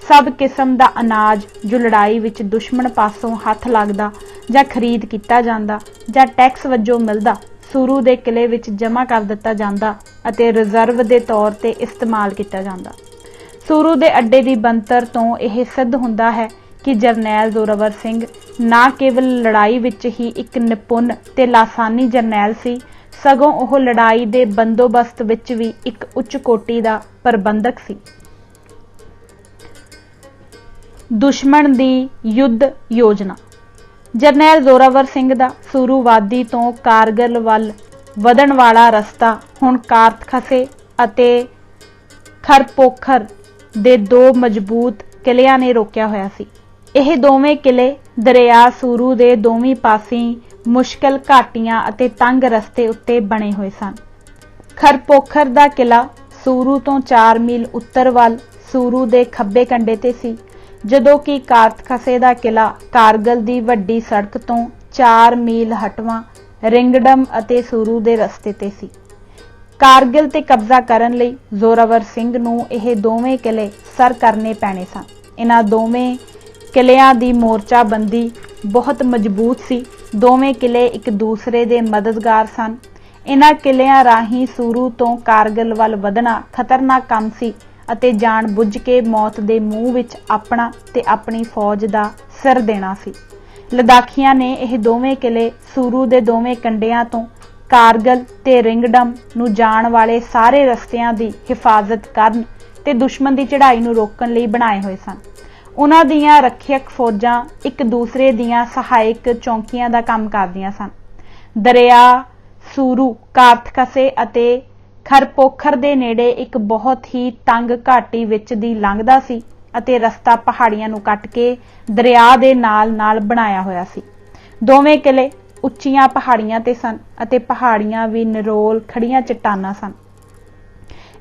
सब किस्म दा अनाज जो लड़ाई विच दुश्मन पासों हथ लगदा जां खरीद कीता जांदा जां टैक्स वजों मिलदा सूरू दे किले विच जमा कर दिता जांदा अते रिजर्व दे तौर ते इस्तेमाल कीता जांदा। सूरू दे अड्डे दी बनतर तो यह सिद्ध हुंदा है कि जरनैल जोरावर सिंह ना केवल लड़ाई विच ही एक निपुण ते लासानी जरनैल सी, सगों ओह लड़ाई दे बंदोबस्त विच भी एक उच्च कोटि दा प्रबंधक सी। दुश्मन दी युद्ध योजना। जरनैल जोरावर सिंह दा सूरू वादी तो कारगिल वल वधण वाला रस्ता हुण कारतखसे अते खरपोखर दे दो मजबूत किलियां ने रोकिया होया सी। यह दोवें किले दरिया सूरू दे दोवीं पासी मुश्किल घाटियां अते तंग रस्ते उत्ते बने हुए सन। खरपोखर दा किला सूरू तो 4 मील उत्तर वल सूरू दे खब्बे कंडे ते सी, जदों कि कारतखसे दा किला कारगिल दी वड्डी सड़क तो 4 मील हटवां रिंगडम अते सूरू दे रस्ते ते सी। कारगिल ते कब्जा करन लई जोरावर सिंह नूं यह दोवें किले सर करने पैणे सन। इन्हां दोवें किलियां दी मोर्चाबंदी बहुत मजबूत सी। दोवें किले एक दूसरे दे मददगार सन। इन्हां किलियां राहीं सूरू तो कारगिल वल वधना खतरनाक काम सी अते जान बुझ के मौत दे मूंह विच अपना ते अपनी फौज दा सिर देना सी। लद्दाखियां ने यह दोवें किले सूरू दे दोवें कंडियां तो कारगिल ते रिंगडम नूं जाण वाले सारे रस्तियां दी हिफाजत करन ते दुश्मन दी चढ़ाई नूं रोकण लई बनाए होए सन। उन्हां दीयां रखियक फौजां एक दूसरे दीयां सहायक चौकियां दा काम करदियां सन। दरिया सूरू कारतखसे अते खरपोखर दे नेड़े एक बहुत ही तंग घाटी विच दी लंघदा सी अते रस्ता पहाड़ियां नूं कट के दरिया दे नाल नाल बनाया होया सी। दोवें किले ਉੱਚੀਆਂ ਪਹਾੜੀਆਂ ਤੇ ਸਨ ਅਤੇ ਪਹਾੜੀਆਂ ਵੀ ਨਿਰੋਲ ਖੜੀਆਂ ਚਟਾਨਾਂ ਸਨ।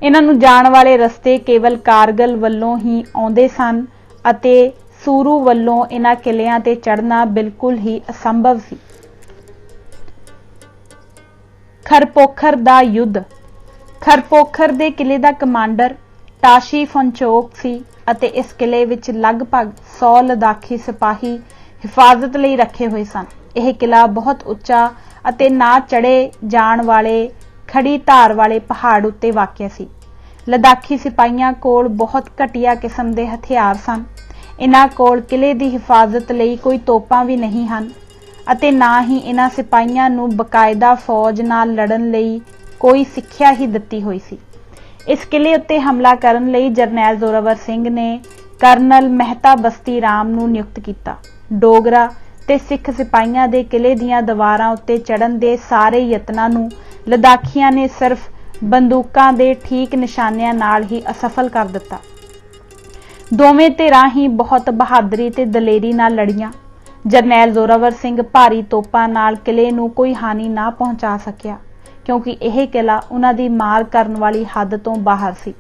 ਇਹਨਾਂ ਨੂੰ ਜਾਣ ਵਾਲੇ ਰਸਤੇ ਕੇਵਲ ਕਾਰਗਿਲ ਵੱਲੋਂ ਹੀ ਆਉਂਦੇ ਸਨ ਅਤੇ सूरू ਵੱਲੋਂ ਇਹਨਾਂ ਕਿਲਿਆਂ ਤੇ ਚੜ੍ਹਨਾ ਬਿਲਕੁਲ ਹੀ ਅਸੰਭਵ ਸੀ। ਖਰਪੋਖਰ ਦਾ ਯੁੱਧ। ਖਰਪੋਖਰ ਦੇ ਕਿਲੇ ਦਾ ਕਮਾਂਡਰ ਟਾਸ਼ੀ ਫੰਚੋਕ ਸੀ ਅਤੇ ਇਸ ਕਿਲੇ ਵਿੱਚ ਲਗਭਗ 100 ਲਦਾਖੀ ਸਿਪਾਹੀ ਹਿਫਾਜ਼ਤ ਲਈ ਰੱਖੇ ਹੋਏ ਸਨ। ਇਹ ਕਿਲਾ ਬਹੁਤ ਉੱਚਾ ਅਤੇ ਨਾ ਚੜੇ ਜਾਣ ਵਾਲੇ ਖੜੀ ਧਾਰ ਵਾਲੇ ਪਹਾੜ ਉੱਤੇ ਵਾਕਿਆ ਸੀ। ਲਦਾਖੀ ਸਿਪਾਹੀਆਂ ਕੋਲ ਬਹੁਤ ਘਟੀਆ ਕਿਸਮ ਦੇ ਹਥਿਆਰ ਸਨ। ਇਹਨਾਂ ਕੋਲ ਕਿਲੇ ਦੀ ਹਿਫਾਜ਼ਤ ਲਈ ਕੋਈ ਤੋਪਾਂ ਵੀ ਨਹੀਂ ਹਨ ਅਤੇ ਨਾ ਹੀ ਇਹਨਾਂ ਸਿਪਾਹੀਆਂ ਨੂੰ ਬਕਾਇਦਾ ਫੌਜ ਨਾਲ ਲੜਨ ਲਈ ਕੋਈ ਸਿੱਖਿਆ ਹੀ ਦਿੱਤੀ ਹੋਈ ਸੀ। ਇਸ ਕਿਲੇ ਉੱਤੇ ਹਮਲਾ ਕਰਨ ਲਈ ਜਰਨੈਲ ਜ਼ੋਰਾਵਰ ਸਿੰਘ ਨੇ ਕਰਨਲ ਮਹਿਤਾ ਬਸਤੀ ਰਾਮ ਨੂੰ ਨਿਯੁਕਤ ਕੀਤਾ। ਡੋਗਰਾ ਤੇ ਸਿੱਖ ਸਿਪਾਹੀਆਂ ਦੇ ਕਿਲੇ ਦੀਆਂ ਦੀਵਾਰਾਂ ਉੱਤੇ ਚੜ੍ਹਨ ਦੇ ਸਾਰੇ ਯਤਨਾਂ ਨੂੰ ਲਦਾਖੀਆਂ ਨੇ ਸਿਰਫ ਬੰਦੂਕਾਂ ਦੇ ਠੀਕ ਨਿਸ਼ਾਨਿਆਂ ਨਾਲ ਹੀ ਅਸਫਲ ਕਰ ਦਿੱਤਾ। ਦੋਵੇਂ ਧਿਰਾਂ ਹੀ ਬਹੁਤ ਬਹਾਦਰੀ ਤੇ ਦਲੇਰੀ ਨਾਲ ਲੜੀਆਂ। ਜਰਨੈਲ ਜ਼ੋਰਾਵਰ ਸਿੰਘ ਭਾਰੀ ਤੋਪਾਂ ਨਾਲ ਕਿਲੇ ਨੂੰ ਕੋਈ ਹਾਨੀ ਨਾ ਪਹੁੰਚਾ ਸਕਿਆ ਕਿਉਂਕਿ ਇਹ ਕਿਲਾ ਉਹਨਾਂ ਦੀ ਮਾਰ ਕਰਨ ਵਾਲੀ ਹੱਦ ਤੋਂ ਬਾਹਰ ਸੀ।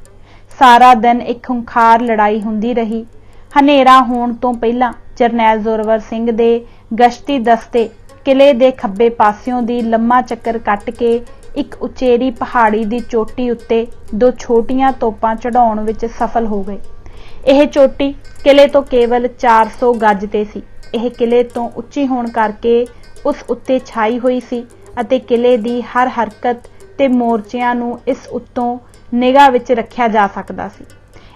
ਸਾਰਾ ਦਿਨ ਇੱਕ ਖੂੰਖਾਰ ਲੜਾਈ ਹੁੰਦੀ ਰਹੀ। ਹਨੇਰਾ ਹੋਣ ਤੋਂ ਪਹਿਲਾਂ ਜਰਨੈਲ ਜ਼ੋਰਾਵਰ ਸਿੰਘ ਦੇ ਗਸ਼ਤੀ ਦਸਤੇ ਕਿਲੇ ਦੇ ਖੱਬੇ ਪਾਸਿਓਂ ਦੀ ਲੰਮਾ ਚੱਕਰ ਕੱਟ ਕੇ ਇੱਕ ਉਚੇਰੀ ਪਹਾੜੀ ਦੀ ਚੋਟੀ ਉੱਤੇ 2 ਛੋਟੀਆਂ ਤੋਪਾਂ ਚੜਾਉਣ ਵਿੱਚ ਸਫਲ ਹੋ ਗਏ। ਇਹ ਚੋਟੀ ਕਿਲੇ ਤੋਂ ਕੇਵਲ 400 ਗਜ ਤੇ ਸੀ। ਇਹ ਕਿਲੇ ਤੋਂ ਉੱਚੀ ਹੋਣ ਕਰਕੇ ਉਸ ਉੱਤੇ ਛਾਈ ਹੋਈ ਸੀ ਅਤੇ ਕਿਲੇ ਦੀ ਹਰ ਹਰਕਤ ਤੇ ਮੋਰਚਿਆਂ ਨੂੰ ਇਸ ਉੱਤੋਂ ਨਿਗਾਹ ਵਿੱਚ ਰੱਖਿਆ ਜਾ ਸਕਦਾ ਸੀ।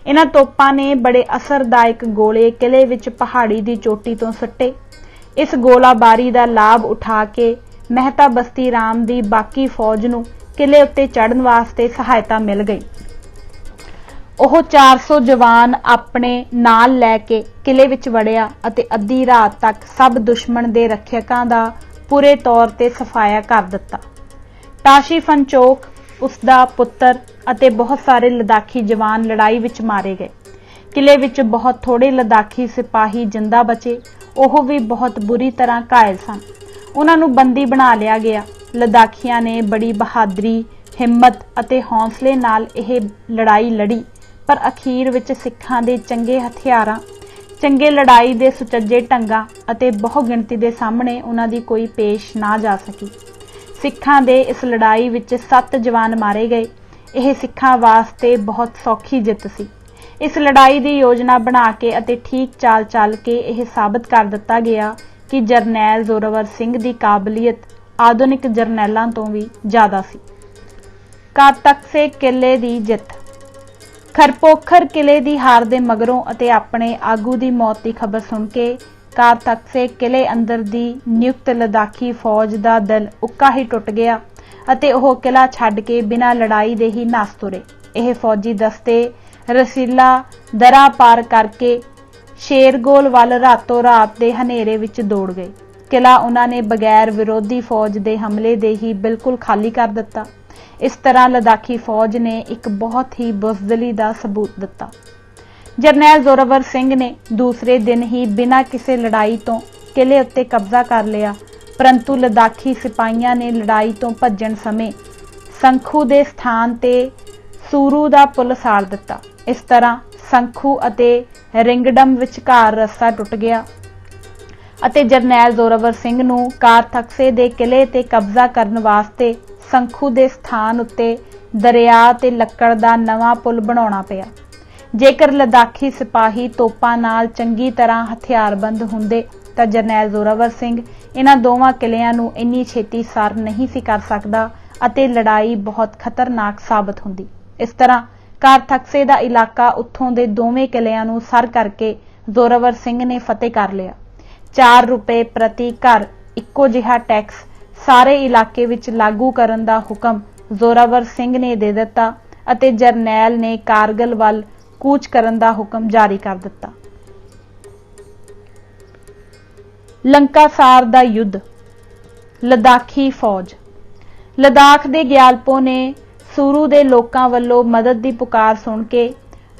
ਇਹਨਾਂ ਤੋਪਾਂ ਨੇ ਬੜੇ ਅਸਰਦਾਇਕ ਗੋਲੇ ਕਿਲੇ ਵਿੱਚ ਪਹਾੜੀ ਦੀ ਚੋਟੀ ਤੋਂ ਸੁੱਟੇ। ਇਸ ਗੋਲਾਬਾਰੀ ਦਾ ਲਾਭ ਉਠਾ ਕੇ ਮਹਿਤਾ ਬਸਤੀ ਰਾਮ ਦੀ ਬਾਕੀ ਫੌਜ ਨੂੰ ਕਿਲੇ ਉੱਤੇ ਚੜ੍ਹਨ ਵਾਸਤੇ ਸਹਾਇਤਾ ਮਿਲ ਗਈ। ਉਹ 400 ਜਵਾਨ ਆਪਣੇ ਨਾਲ ਲੈ ਕੇ ਕਿਲੇ ਵਿੱਚ ਵੜਿਆ ਅਤੇ ਅੱਧੀ ਰਾਤ ਤੱਕ ਸਭ ਦੁਸ਼ਮਣ ਦੇ ਰੱਖਿਅਕਾਂ ਦਾ ਪੂਰੇ ਤੌਰ ਤੇ ਸਫਾਇਆ ਕਰ ਦਿੱਤਾ। ਟਾਸ਼ੀ ਫੰਚੋਕ, ਉਸਦਾ ਪੁੱਤਰ ਅਤੇ ਬਹੁਤ ਸਾਰੇ ਲਦਾਖੀ ਜਵਾਨ ਲੜਾਈ ਵਿੱਚ ਮਾਰੇ ਗਏ। ਕਿਲੇ ਵਿੱਚ ਬਹੁਤ ਥੋੜੇ ਲਦਾਖੀ ਸਿਪਾਹੀ ਜਿੰਦਾ ਬਚੇ। ਉਹ ਵੀ ਬਹੁਤ ਬੁਰੀ ਤਰ੍ਹਾਂ ਘਾਇਲ ਸਨ। ਉਹਨਾਂ ਨੂੰ ਬੰਦੀ ਬਣਾ ਲਿਆ ਗਿਆ। ਲਦਾਖੀਆਂ ਨੇ ਬੜੀ ਬਹਾਦਰੀ, ਹਿੰਮਤ ਅਤੇ ਹੌਸਲੇ ਨਾਲ ਇਹ ਲੜਾਈ ਲੜੀ ਪਰ ਅਖੀਰ ਵਿੱਚ ਸਿੱਖਾਂ ਦੇ ਚੰਗੇ ਹਥਿਆਰਾਂ, ਚੰਗੇ ਲੜਾਈ ਦੇ ਸੁਚੱਜੇ ਢੰਗਾਂ ਅਤੇ ਬਹੁ ਗਿਣਤੀ ਦੇ ਸਾਹਮਣੇ ਉਹਨਾਂ ਦੀ ਕੋਈ ਪੇਸ਼ ਨਾ ਜਾ ਸਕੀ। ਸਿੱਖਾਂ ਦੇ ਇਸ ਲੜਾਈ ਵਿੱਚ 7 ਜਵਾਨ ਮਾਰੇ ਗਏ। ਇਹ ਸਿੱਖਾਂ ਵਾਸਤੇ ਬਹੁਤ ਸੌਖੀ ਜਿੱਤ ਸੀ। इस लड़ाई की योजना बना के अते ठीक चाल चल के यह साबित कर दिता गया कि जरनैल जोरावर सिंह की काबलियत आधुनिक जरनैलों तो भी ज़्यादा सी। कारतकसे किले की जित। खरपोखर किले की हार के मगरों अते अपने आगू की मौत की खबर सुन के कारतकसे किले अंदर दी नियुक्त लद्दाखी फौज का दिल उक्का ही टुट गया अते ओह किला छड्ड के बिना लड़ाई दे ही नस तुरे। यह फौजी दस्ते रसीला दरा पार करके शेरगोल वाल रातों रात के हनेरे विच दौड़ गए। किला उन्होंने बगैर विरोधी फौज के हमले दे ही बिल्कुल खाली कर दिता। इस तरह लद्दाखी फौज ने एक बहुत ही बुज़दिली का सबूत दिता। जरनैल जोरावर सिंह ने दूसरे दिन ही बिना किसी लड़ाई तो किले उत्ते कब्जा कर लिया, परंतु लद्दाखी सिपाहियों ने लड़ाई तो भज्जण समय संखू के स्थान ते सूरू का पुल साड़ दिता। इस तरह संखू अते रिंगडम विचकार रस्ता टुट गया अते जरनैल जोरावर सिंह नूं कारतकसे दे किले ते कब्जा करन वास्ते संखू के स्थान उत्ते दरिया ते लक्कड़ दा नवां पुल बनाउणा पिया। जेकर लद्दाखी सिपाही तोपां नाल चंगी तरह हथियारबंद हुंदे तां जरनैल जोरावर सिंह इन्हां दोवां किलियां नूं इन्नी छेती सर नहीं सी कर सकदा अते लड़ाई बहुत खतरनाक साबित हुंदी। इस तरह कारतकसे दा इलाका उत्थों दे दोवें किलियां नूं सर करके जोरावर सिंह ने फतेह कर लिया। 4 रुपए प्रति घर इक्को जिहा टैक्स सारे इलाके विच लागू करन दा हुक्म जोरावर सिंह ने दे दिता अते जरनैल ने कारगिल वल कूच करन दा हुक्म जारी कर दिता। लंकासार दा युद्ध। लद्दाखी फौज। लद्दाख दे ग्यालपो ने सूरू दे लोकां वल्लों मदद दी पुकार सुन के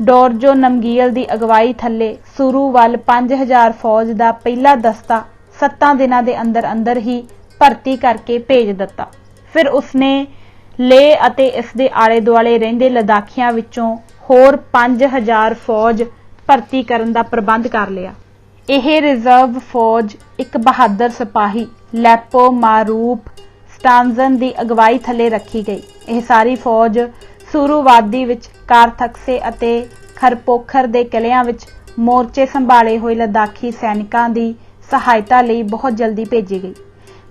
डोरजो नमगील दी अगवाई थले सूरू वल 5000 फौज दा पहला दस्ता 7 दिनां दे अंदर अंदर ही भर्ती करके भेज दिता। फिर उसने ले अते इस दे आले दुआले रहिंदे लद्दाखियां विचों होर 5000 फौज भर्ती करन दा प्रबंध कर लिया। यह रिजर्व फौज एक बहादुर सिपाही लैपो मारूप स्टांजन की अगवाई थले रखी गई। यह सारी फौज सूरू वादी विच कारतकसे अते खरपोखर दे किलियां विच मोर्चे संभाले हुए लद्दाखी सैनिकां दी सहायता लई बहुत जल्दी भेजी गई।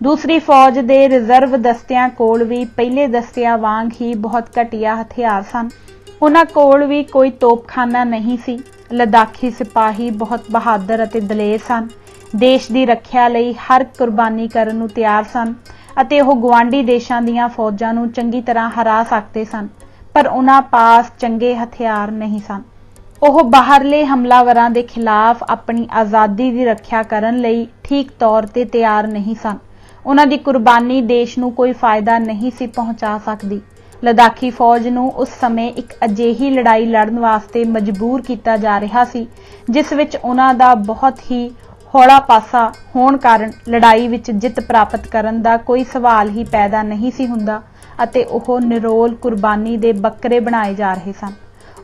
दूसरी फौज दे रिजर्व दस्तियां कोल भी पहले दस्तियां वांग ही बहुत घटिया हथियार सन। उन्हां कोल भी कोई तोपखाना नहीं सी। लद्दाखी सिपाही बहुत बहादुर अते दलेर सन, देश की रखिया लई हर कुर्बानी करन नूं तैयार सन अते ओह गुआंढी देशां दीयां फौजां नूं चंगी तरह हरा सकते सन, पर उन्हां पास चंगे हथियार नहीं सन। ओह बाहरले हमलावरां दे खिलाफ अपनी आज़ादी की रखिया करन लई ठीक तौर ते तैयार नहीं सन। उन्हां दी कुर्बानी देश नूं कोई फायदा नहीं सी पहुंचा सकदी। लद्दाखी फौज नूं उस समय एक अजिही लड़ाई लड़न वास्ते मजबूर किया जा रहा सी जिस विच उन्हां दा बहुत ही हौला पासा होण कारण लड़ाई विच जित प्राप्त करन दा कोई सवाल ही पैदा नहीं सी हुंदा अते ओह निरोल कुर्बानी दे बकरे बनाए जा रहे सन।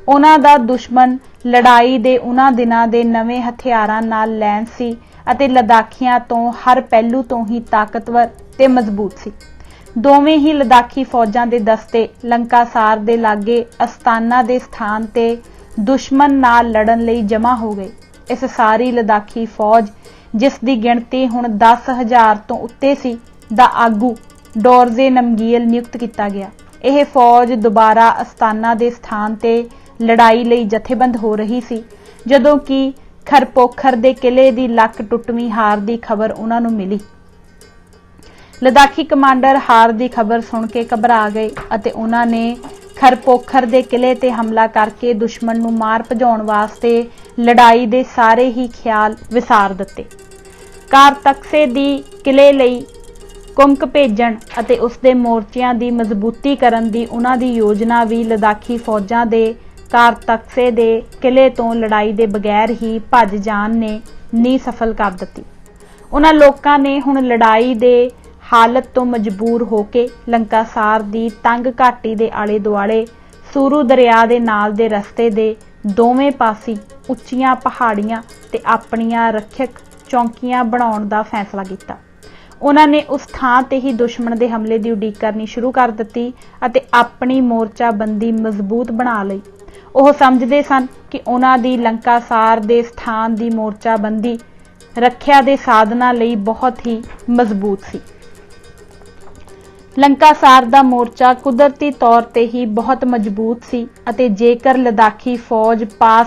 उन्हां दा दुश्मन लड़ाई दे उन्हां दिनां दे नवे हथियारां नाल लैस सी अते लद्दाखियां तो हर पहलू तो ही ताकतवर ते मजबूत सी। दोवें ही लद्दाखी फौजां दे दस्ते लंकासार दे लागे अस्ताना दे स्थान ते दुश्मन नाल लड़न लई जमा हो गए। इस सारी लद्दाखी फौज जिस दी गिणती हुण 10,000 तो उत्ते सी दा आगू डोरजे नमगील नियुक्त किया गया। यह फौज दोबारा अस्ताना दे स्थान ते लड़ाई लई जथेबंद हो रही सी जदों कि खरपोखर दे किले दी लक टुटवीं हार दी खबर उन्हां नूं मिली। लद्दाखी कमांडर हार दी खबर सुन के घबरा गए अते उन्हां ने खरपोखर दे किले ते हमला करके दुश्मन नूं मार भजाउण वास्ते लड़ाई दे सारे ही ख्याल विसार दिते। कारतकसे दी किले लई कुंक भेजण अते उसदे मोर्चियां दी मजबूती करन दी उन्हां दी योजना भी लद्दाखी फौजां दे कारतकसे दे किले तो लड़ाई दे बगैर ही भज जाण ने नी सफल कर दिती। उन्हां लोकां ने हुण लड़ाई दे हालत तो मजबूर होके लंकासार दी तंग घाटी दे आले दुआले सूरू दरिया दे नाल दे रस्ते दे दोवें पासी उच्चियां पहाड़ियां ते अपनियां रखियक चौंकियां बनाउण दा फैसला कीता। उन्हां ने उस थां ते ही दुश्मन दे हमले दी उडीक करनी शुरू कर दित्ती अते अपनी मोर्चाबंदी मजबूत बना लई। ਉਹ ਸਮਝਦੇ ਸਨ ਕਿ ਉਹਨਾਂ ਦੀ ਲੰਕਾਸਾਰ ਦੇ ਸਥਾਨ ਦੀ ਮੋਰਚਾਬੰਦੀ ਰੱਖਿਆ ਦੇ ਸਾਧਨਾਂ ਲਈ ਬਹੁਤ ਹੀ ਮਜ਼ਬੂਤ ਸੀ। ਲੰਕਾਸਾਰ ਦਾ ਮੋਰਚਾ ਕੁਦਰਤੀ ਤੌਰ ਤੇ ਹੀ ਬਹੁਤ ਮਜ਼ਬੂਤ ਸੀ ਅਤੇ ਜੇਕਰ ਲਦਾਖੀ ਫੌਜ ਪਾਸ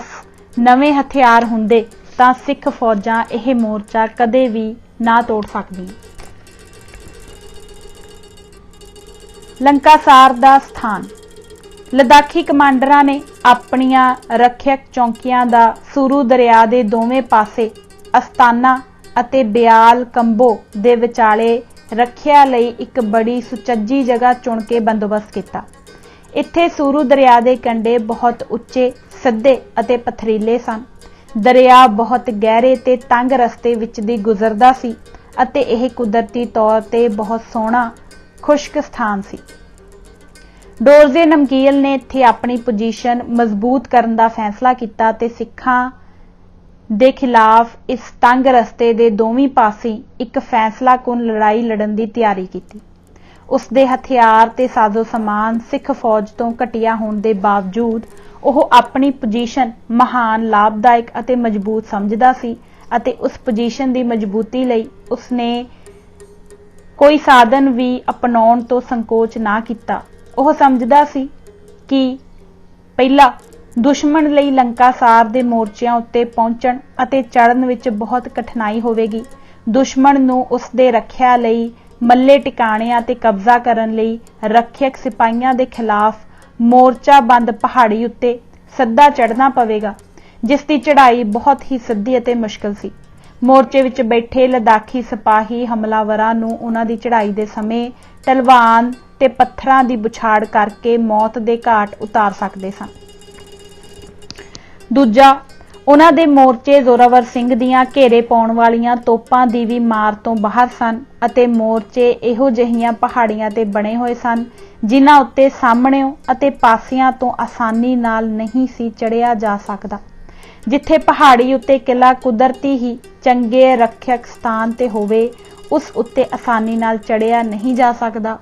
ਨਵੇਂ ਹਥਿਆਰ ਹੁੰਦੇ ਤਾਂ ਸਿੱਖ ਫੌਜਾਂ ਇਹ ਮੋਰਚਾ ਕਦੇ ਵੀ ਨਾ ਤੋੜ ਸਕਦੀਆਂ। ਲੰਕਾਸਾਰ ਦਾ ਸਥਾਨ। ਲਦਾਖੀ ਕਮਾਂਡਰਾਂ ਨੇ ਆਪਣੀਆਂ ਰੱਖਿਅਕ ਚੌਂਕੀਆਂ ਦਾ ਸੂਰੂ ਦਰਿਆ ਦੇ ਦੋਵੇਂ ਪਾਸੇ ਅਸਤਾਨਾ ਅਤੇ ਬਿਆਲ ਕੰਬੋ ਦੇ ਵਿਚਾਲੇ ਰੱਖਿਆ ਲਈ ਇੱਕ ਬੜੀ ਸੁਚੱਜੀ ਜਗ੍ਹਾ ਚੁਣ ਕੇ ਬੰਦੋਬਸਤ ਕੀਤਾ। ਇੱਥੇ ਸੂਰੂ ਦਰਿਆ ਦੇ ਕੰਢੇ ਬਹੁਤ ਉੱਚੇ, ਸਿੱਧੇ ਅਤੇ ਪਥਰੀਲੇ ਸਨ। ਦਰਿਆ ਬਹੁਤ ਗਹਿਰੇ ਤੇ ਤੰਗ ਰਸਤੇ ਵਿੱਚ ਦੀ ਗੁਜ਼ਰਦਾ ਸੀ ਅਤੇ ਇਹ ਕੁਦਰਤੀ ਤੌਰ ਤੇ ਬਹੁਤ ਸੋਹਣਾ ਖੁਸ਼ਕ ਸਥਾਨ ਸੀ। ਡੋਰਜ਼ੇ ਨਮਗੀਲ ਨੇ ਇੱਥੇ ਆਪਣੀ ਪੋਜੀਸ਼ਨ ਮਜ਼ਬੂਤ ਕਰਨ ਦਾ ਫੈਸਲਾ ਕੀਤਾ ਤੇ ਸਿੱਖਾਂ ਦੇ ਖਿਲਾਫ ਇਸ ਤੰਗ ਰਸਤੇ ਦੇ ਦੋਵੇਂ ਪਾਸੇ ਇੱਕ ਫੈਸਲਾਕੁਨ ਲੜਾਈ ਲੜਨ ਦੀ ਤਿਆਰੀ ਕੀਤੀ। ਉਸ ਦੇ ਹਥਿਆਰ ਤੇ ਸਾਜ਼ੋ ਸਮਾਨ ਸਿੱਖ ਫੌਜ ਤੋਂ ਘਟੀਆ ਹੋਣ ਦੇ ਬਾਵਜੂਦ ਉਹ ਆਪਣੀ ਪੋਜੀਸ਼ਨ ਮਹਾਨ, ਲਾਭਦਾਇਕ ਅਤੇ ਮਜ਼ਬੂਤ ਸਮਝਦਾ ਸੀ ਅਤੇ ਉਸ ਪੋਜੀਸ਼ਨ ਦੀ ਮਜ਼ਬੂਤੀ ਲਈ ਉਸਨੇ ਕੋਈ ਸਾਧਨ ਵੀ ਅਪਣਾਉਣ ਤੋਂ ਸੰਕੋਚ ਨਾ ਕੀਤਾ। ਉਹ ਸਮਝਦਾ ਸੀ ਕਿ ਪਹਿਲਾ ਦੁਸ਼ਮਣ ਲਈ ਲੰਕਾਸਾਰ ਦੇ ਮੋਰਚਿਆਂ ਉੱਤੇ ਪਹੁੰਚਣ ਅਤੇ ਚੜ੍ਹਨ ਵਿੱਚ ਬਹੁਤ ਕਠਿਨਾਈ ਹੋਵੇਗੀ। ਦੁਸ਼ਮਣ ਨੂੰ ਉਸ ਦੇ ਰੱਖਿਆ ਲਈ ਮੱਲੇ ਟਿਕਾਣਿਆਂ ਤੇ ਕਬਜ਼ਾ ਕਰਨ ਲਈ ਰੱਖਿਅਕ ਸਿਪਾਹੀਆਂ ਦੇ ਖਿਲਾਫ ਮੋਰਚਾਬੰਦ ਪਹਾੜੀ ਉੱਤੇ ਸਿੱਧਾ ਚੜ੍ਹਨਾ ਪਵੇਗਾ, ਜਿਸ ਦੀ ਚੜ੍ਹਾਈ ਬਹੁਤ ਹੀ ਸਿੱਧੀ ਅਤੇ ਮੁਸ਼ਕਲ ਸੀ। ਮੋਰਚੇ ਵਿੱਚ ਬੈਠੇ ਲਦਾਖੀ ਸਿਪਾਹੀ ਹਮਲਾਵਰਾਂ ਨੂੰ ਉਹਨਾਂ ਦੀ ਚੜ੍ਹਾਈ ਦੇ ਸਮੇਂ ਢਲਵਾਨ ਤੇ ਪੱਥਰਾਂ ਦੀ ਬੁਛਾੜ ਕਰਕੇ ਮੌਤ ਦੇ ਘਾਟ ਉਤਾਰ ਸਕਦੇ ਸਨ। ਦੂਜਾ, ਉਹਨਾਂ ਦੇ ਮੋਰਚੇ ਜ਼ੋਰਾਵਰ ਸਿੰਘ ਦੀਆਂ ਘੇਰੇ ਪਾਉਣ ਵਾਲੀਆਂ ਤੋਪਾਂ ਦੀ ਵੀ ਮਾਰ ਤੋਂ ਬਾਹਰ ਸਨ ਅਤੇ ਮੋਰਚੇ ਇਹੋ ਜਿਹੀਆਂ ਪਹਾੜੀਆਂ ਤੇ ਬਣੇ ਹੋਏ ਸਨ ਜਿਨ੍ਹਾਂ ਉੱਤੇ ਸਾਹਮਣਿਓਂ ਅਤੇ ਪਾਸਿਆਂ ਤੋਂ ਆਸਾਨੀ ਨਾਲ ਨਹੀਂ ਸੀ ਚੜ੍ਹਿਆ ਜਾ ਸਕਦਾ। ਜਿੱਥੇ ਪਹਾੜੀ ਉੱਤੇ ਕਿਲ੍ਹਾ ਕੁਦਰਤੀ ਹੀ ਚੰਗੇ ਰੱਖਿਅਕ ਸਥਾਨ ਤੇ ਹੋਵੇ, ਉਸ ਉੱਤੇ ਆਸਾਨੀ ਨਾਲ ਚੜ੍ਹਿਆ ਨਹੀਂ ਜਾ ਸਕਦਾ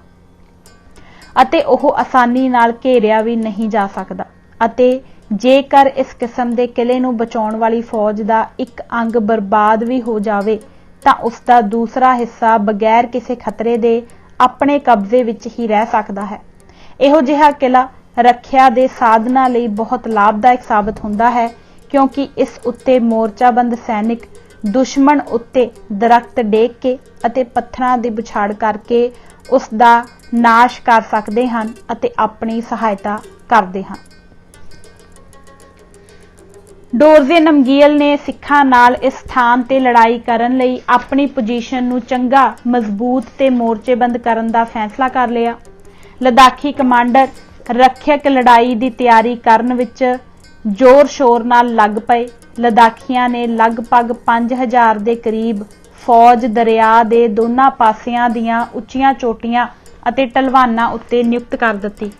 ਅਤੇ ਉਹ ਆਸਾਨੀ ਨਾਲ ਘੇਰਿਆ ਵੀ ਨਹੀਂ ਜਾ ਸਕਦਾ। ਅਤੇ ਜੇਕਰ ਇਸ ਕਿਸਮ ਦੇ ਕਿਲ੍ਹੇ ਨੂੰ ਬਚਾਉਣ ਵਾਲੀ ਫੌਜ ਦਾ ਇੱਕ ਅੰਗ ਬਰਬਾਦ ਵੀ ਹੋ ਜਾਵੇ ਤਾਂ ਉਸ ਦਾ ਦੂਸਰਾ ਹਿੱਸਾ ਬਗੈਰ ਕਿਸੇ ਖਤਰੇ ਦੇ ਆਪਣੇ ਕਬਜ਼ੇ ਵਿੱਚ ਹੀ ਰਹਿ ਸਕਦਾ ਹੈ। ਇਹੋ ਜਿਹਾ ਕਿਲ੍ਹਾ ਰੱਖਿਆ ਦੇ ਸਾਧਨਾਂ ਲਈ ਬਹੁਤ ਲਾਭਦਾਇਕ ਸਾਬਤ ਹੁੰਦਾ ਹੈ, ਕਿਉਂਕਿ ਇਸ ਉੱਤੇ ਮੋਰਚਾਬੰਦ ਸੈਨਿਕ ਦੁਸ਼ਮਣ ਉੱਤੇ ਦਰਖਤ ਡੇਗ ਕੇ ਅਤੇ ਪੱਥਰਾਂ ਦੀ ਬੁਛਾੜ ਕਰਕੇ ਉਸ ਦਾ ਨਾਸ਼ ਕਰ ਸਕਦੇ ਹਨ ਅਤੇ ਆਪਣੀ ਸਹਾਇਤਾ ਕਰਦੇ ਹਨ। ਡੋਰਜ਼ੇ ਨਮਗੀਲ ਨੇ ਸਿੱਖਾਂ ਨਾਲ ਇਸ ਸਥਾਨ ਤੇ ਲੜਾਈ ਕਰਨ ਲਈ ਆਪਣੀ ਪੋਜੀਸ਼ਨ ਨੂੰ ਚੰਗਾ, ਮਜ਼ਬੂਤ ਤੇ ਮੋਰਚੇਬੰਦ ਕਰਨ ਦਾ ਫੈਸਲਾ ਕਰ ਲਿਆ। ਲਦਾਖੀ ਕਮਾਂਡਰ ਰੱਖਿਅਕ ਲੜਾਈ ਦੀ ਤਿਆਰੀ ਕਰਨ ਵਿੱਚ ਜ਼ੋਰ ਸ਼ੋਰ ਨਾਲ ਲੱਗ ਪਏ। ਲਦਾਖੀਆਂ ਨੇ ਲਗਭਗ 5000 ਦੇ ਕਰੀਬ ਫੌਜ ਦਰਿਆ ਦੇ ਦੋਨਾਂ ਪਾਸਿਆਂ ਦੀਆਂ ਉੱਚੀਆਂ ਚੋਟੀਆਂ ਅਤੇ ਢਲਵਾਨਾਂ ਉੱਤੇ ਨਿਯੁਕਤ ਕਰ ਦਿੱਤੀ,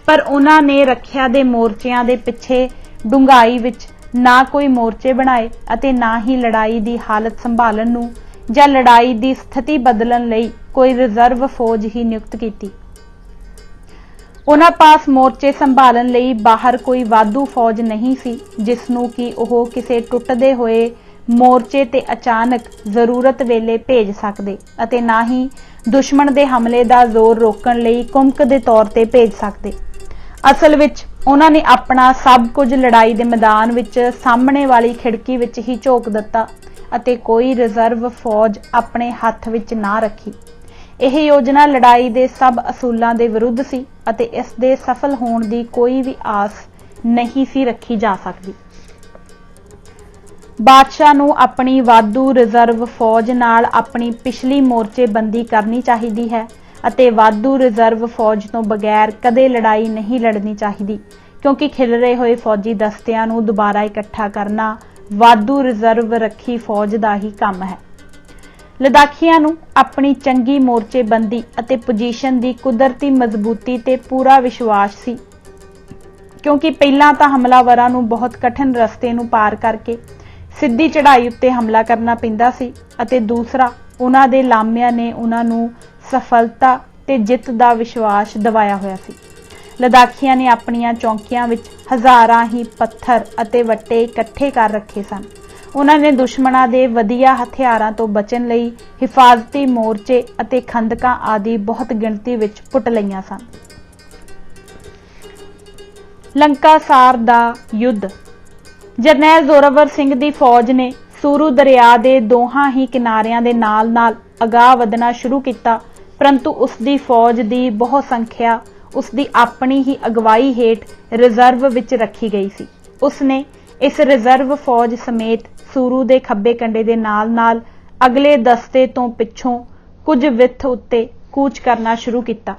ਪਰ ਉਹਨਾਂ ਨੇ ਰੱਖਿਆ ਦੇ ਮੋਰਚਿਆਂ ਦੇ ਪਿੱਛੇ ਡੂੰਘਾਈ ਵਿੱਚ ਨਾ ਕੋਈ ਮੋਰਚੇ ਬਣਾਏ ਅਤੇ ਨਾ ਹੀ ਲੜਾਈ ਦੀ ਹਾਲਤ ਸੰਭਾਲਣ ਨੂੰ ਜਾਂ ਲੜਾਈ ਦੀ ਸਥਿਤੀ ਬਦਲਣ ਲਈ ਕੋਈ ਰਿਜ਼ਰਵ ਫੌਜ ਹੀ ਨਿਯੁਕਤ ਕੀਤੀ। ਉਹਨਾਂ ਪਾਸ ਮੋਰਚੇ ਸੰਭਾਲਣ ਲਈ ਬਾਹਰ ਕੋਈ ਵਾਧੂ ਫੌਜ ਨਹੀਂ ਸੀ, ਜਿਸ ਨੂੰ ਕਿ ਉਹ ਕਿਸੇ ਟੁੱਟਦੇ ਹੋਏ ਮੋਰਚੇ ਤੇ ਅਚਾਨਕ ਜ਼ਰੂਰਤ ਵੇਲੇ ਭੇਜ ਸਕਦੇ ਅਤੇ ਨਾ ਹੀ ਦੁਸ਼ਮਣ ਦੇ ਹਮਲੇ ਦਾ ਜ਼ੋਰ ਰੋਕਣ ਲਈ ਕੁਮਕ ਦੇ ਤੌਰ ਤੇ ਭੇਜ ਸਕਦੇ। ਅਸਲ ਵਿੱਚ ਉਹਨਾਂ ਨੇ ਆਪਣਾ ਸਭ ਕੁਝ ਲੜਾਈ ਦੇ ਮੈਦਾਨ ਵਿੱਚ ਸਾਹਮਣੇ ਵਾਲੀ ਖਿੜਕੀ ਵਿੱਚ ਹੀ ਝੋਕ ਦਿੱਤਾ ਅਤੇ ਕੋਈ ਰਿਜ਼ਰਵ ਫੌਜ ਆਪਣੇ ਹੱਥ ਵਿੱਚ ਨਾ ਰੱਖੀ। ਇਹ ਯੋਜਨਾ ਲੜਾਈ ਦੇ ਸਭ ਅਸੂਲਾਂ ਦੇ ਵਿਰੁੱਧ ਸੀ ਅਤੇ ਇਸ ਦੇ ਸਫਲ ਹੋਣ ਦੀ ਕੋਈ ਵੀ ਆਸ ਨਹੀਂ ਸੀ ਰੱਖੀ ਜਾ ਸਕਦੀ। ਬਾਦਸ਼ਾਹ ਨੂੰ ਆਪਣੀ ਵਾਧੂ ਰਿਜ਼ਰਵ ਫੌਜ ਨਾਲ ਆਪਣੀ ਪਿਛਲੀ ਮੋਰਚੇਬੰਦੀ ਕਰਨੀ ਚਾਹੀਦੀ ਹੈ ਅਤੇ ਵਾਧੂ ਰਿਜ਼ਰਵ ਫੌਜ ਤੋਂ ਬਗੈਰ ਕਦੇ ਲੜਾਈ ਨਹੀਂ ਲੜਨੀ ਚਾਹੀਦੀ, ਕਿਉਂਕਿ ਖਿਲਰੇ ਹੋਏ ਫੌਜੀ ਦਸਤਿਆਂ ਨੂੰ ਦੁਬਾਰਾ ਇਕੱਠਾ ਕਰਨਾ ਵਾਧੂ ਰਿਜ਼ਰਵ ਰੱਖੀ ਫੌਜ ਦਾ ਹੀ ਕੰਮ ਹੈ। ਲਦਾਖੀਆਂ ਨੂੰ ਆਪਣੀ ਚੰਗੀ ਮੋਰਚੇਬੰਦੀ ਅਤੇ ਪੋਜੀਸ਼ਨ ਦੀ ਕੁਦਰਤੀ ਮਜ਼ਬੂਤੀ ਤੇ ਪੂਰਾ ਵਿਸ਼ਵਾਸ ਸੀ, ਕਿਉਂਕਿ ਪਹਿਲਾਂ ਤਾਂ ਹਮਲਾਵਰਾਂ ਨੂੰ ਬਹੁਤ ਕਠਿਨ ਰਸਤੇ ਨੂੰ ਪਾਰ ਕਰਕੇ ਸਿੱਧੀ ਚੜ੍ਹਾਈ ਉੱਤੇ ਹਮਲਾ ਕਰਨਾ ਪੈਂਦਾ ਸੀ ਅਤੇ ਦੂਸਰਾ ਉਹਨਾਂ ਦੇ ਲਾਮਿਆਂ ਨੇ ਉਹਨਾਂ ਨੂੰ ਸਫਲਤਾ ਤੇ ਜਿੱਤ ਦਾ ਵਿਸ਼ਵਾਸ ਦਿਵਾਇਆ ਹੋਇਆ ਸੀ। ਲਦਾਖੀਆਂ ਨੇ ਆਪਣੀਆਂ ਚੌਂਕੀਆਂ ਵਿੱਚ ਹਜ਼ਾਰਾਂ ਹੀ ਪੱਥਰ ਅਤੇ ਵੱਟੇ ਇਕੱਠੇ ਕਰ ਰੱਖੇ ਸਨ। ਉਹਨਾਂ ਨੇ ਦੁਸ਼ਮਣਾਂ ਦੇ ਵਧੀਆ ਹਥਿਆਰਾਂ ਤੋਂ ਬਚਣ ਲਈ ਹਿਫਾਜ਼ਤੀ ਮੋਰਚੇ ਅਤੇ ਖੰਦਕਾਂ ਆਦਿ ਬਹੁਤ ਗਿਣਤੀ ਵਿੱਚ ਪੁੱਟ ਲਈਆਂ ਸਨ। ਲੰਕਾਸਾਰ ਦਾ ਯੁੱਧ। ਜਰਨੈਲ ਜ਼ੋਰਾਵਰ ਸਿੰਘ ਦੀ ਫੌਜ ਨੇ ਸੂਰੂ ਦਰਿਆ ਦੇ ਦੋਹਾਂ ਹੀ ਕਿਨਾਰਿਆਂ ਦੇ ਨਾਲ-ਨਾਲ ਅਗਾਂਹ ਵਧਣਾ ਸ਼ੁਰੂ ਕੀਤਾ, ਪਰੰਤੂ ਉਸ ਦੀ ਫੌਜ ਦੀ ਬਹੁਤ ਸੰਖਿਆ ਉਸ ਦੀ ਆਪਣੀ ਹੀ ਅਗਵਾਈ ਹੇਠ ਰਿਜ਼ਰਵ ਵਿੱਚ ਰੱਖੀ ਗਈ ਸੀ। ਉਸ ਨੇ ਇਸ ਰਿਜ਼ਰਵ ਫੌਜ ਸਮੇਤ ਸੂਰੂ ਦੇ ਖੱਬੇ ਕੰਢੇ ਦੇ ਨਾਲ-ਨਾਲ ਅਗਲੇ ਦਸਤੇ ਤੋਂ ਪਿੱਛੋਂ ਕੁਝ ਵਿੱਥ ਉੱਤੇ ਕੂਚ ਕਰਨਾ ਸ਼ੁਰੂ ਕੀਤਾ।